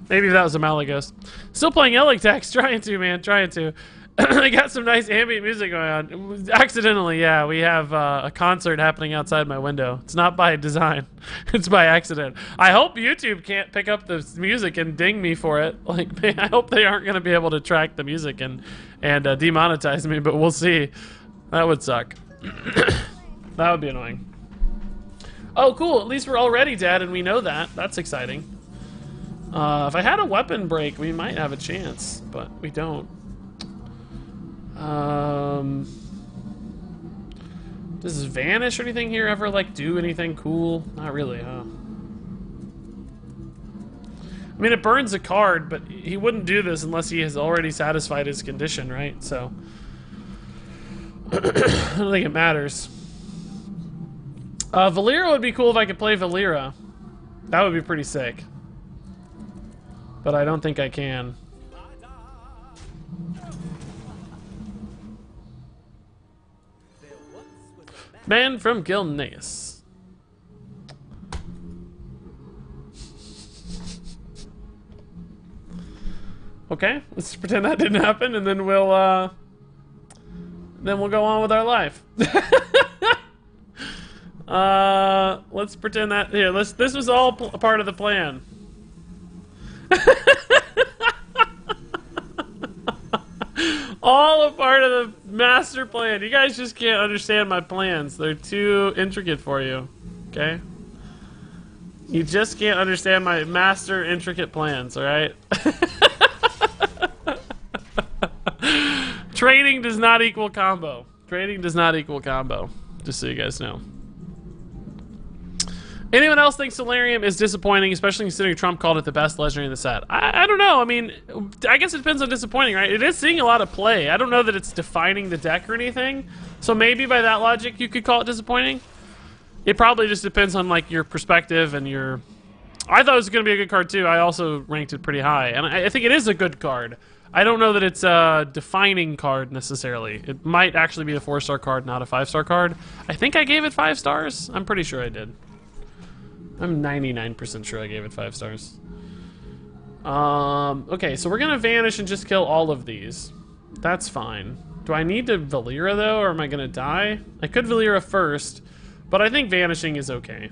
Maybe that was a Malagos. Still playing Electax. Trying to, man. Trying to. They got some nice ambient music going on. Accidentally, yeah. We have a concert happening outside my window. It's not by design. It's by accident. I hope YouTube can't pick up the music and ding me for it. Like, man, I hope they aren't going to be able to track the music and demonetize me, but we'll see. That would suck. That would be annoying. Oh, cool. At least we're already dead, and we know that. That's exciting. If I had a weapon break, we might have a chance, but we don't. Does Vanish or anything here ever, like, do anything cool? Not really, huh? I mean, it burns a card, but he wouldn't do this unless he has already satisfied his condition, right? So, I don't think it matters. Valera would be cool if I could play Valera. That would be pretty sick. But I don't think I can. Man from Gilneas. Okay, let's pretend that didn't happen, and then we'll go on with our life. Let's pretend that here. This was all a part of the plan. All a part of the master plan. You guys just can't understand my plans. They're too intricate for you. Okay? You just can't understand my master intricate plans, alright? Trading does not equal combo. Trading does not equal combo. Just so you guys know. Anyone else think Solarium is disappointing, especially considering Trump called it the best legendary in the set? I don't know. I mean, I guess it depends on disappointing, right? It is seeing a lot of play. I don't know that it's defining the deck or anything. So maybe by that logic, you could call it disappointing. It probably just depends on, like, your perspective and your... I thought it was going to be a good card, too. I also ranked it pretty high. And I think it is a good card. I don't know that it's a defining card, necessarily. It might actually be a 4-star card, not a 5-star card. I think I gave it 5 stars. I'm pretty sure I did. I'm 99% sure I gave it 5 stars. Okay, so we're gonna vanish and just kill all of these. That's fine. Do I need to Valera though, or am I gonna die? I could Valera first, but I think vanishing is okay.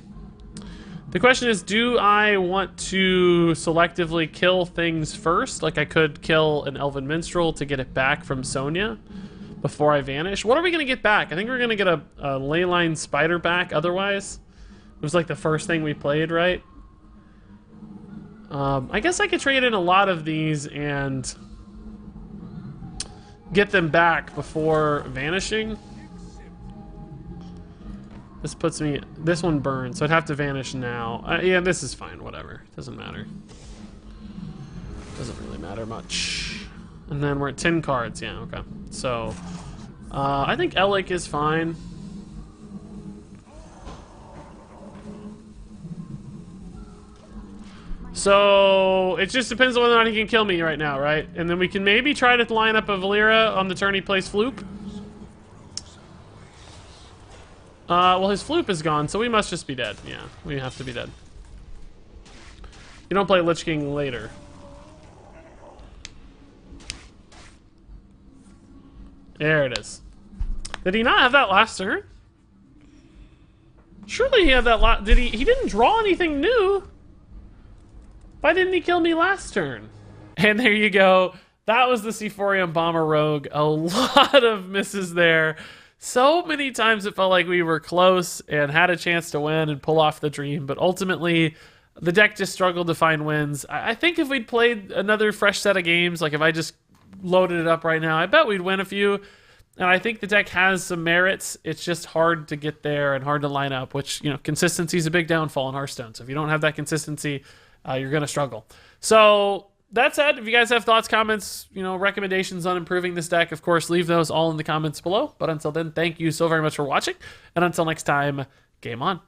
The question is, do I want to selectively kill things first? Like I could kill an Elven Minstrel to get it back from Sonya before I vanish. What are we going to get back? I think we're going to get a Leyline Spider back otherwise. It was like the first thing we played, right? I guess I could trade in a lot of these and get them back before vanishing. This puts me... This one burns, so I'd have to vanish now. Yeah, this is fine. Whatever. Doesn't matter. Doesn't really matter much. And then we're at 10 cards. Yeah, okay. So, I think Elik is fine. So, it just depends on whether or not he can kill me right now, right? And then we can maybe try to line up a Valeera on the turn he plays Floop. Well, his Floop is gone, so we must just be dead. Yeah, we have to be dead. You don't play Lich King later. There it is. Did he not have that last turn? Surely he had that last... Did he... He didn't draw anything new. Why didn't he kill me last turn? And there you go. That was the Seaphorium Bomber Rogue. A lot of misses there. So many times it felt like we were close and had a chance to win and pull off the dream, but ultimately the deck just struggled to find wins. I think if we'd played another fresh set of games, like if I just loaded it up right now, I bet we'd win a few. And I think the deck has some merits. It's just hard to get there and hard to line up, which, you know, consistency is a big downfall in Hearthstone. So if you don't have that consistency, you're going to struggle. So that said, if you guys have thoughts, comments, you know, recommendations on improving this deck, of course, leave those all in the comments below. But until then, thank you so very much for watching. And until next time, game on.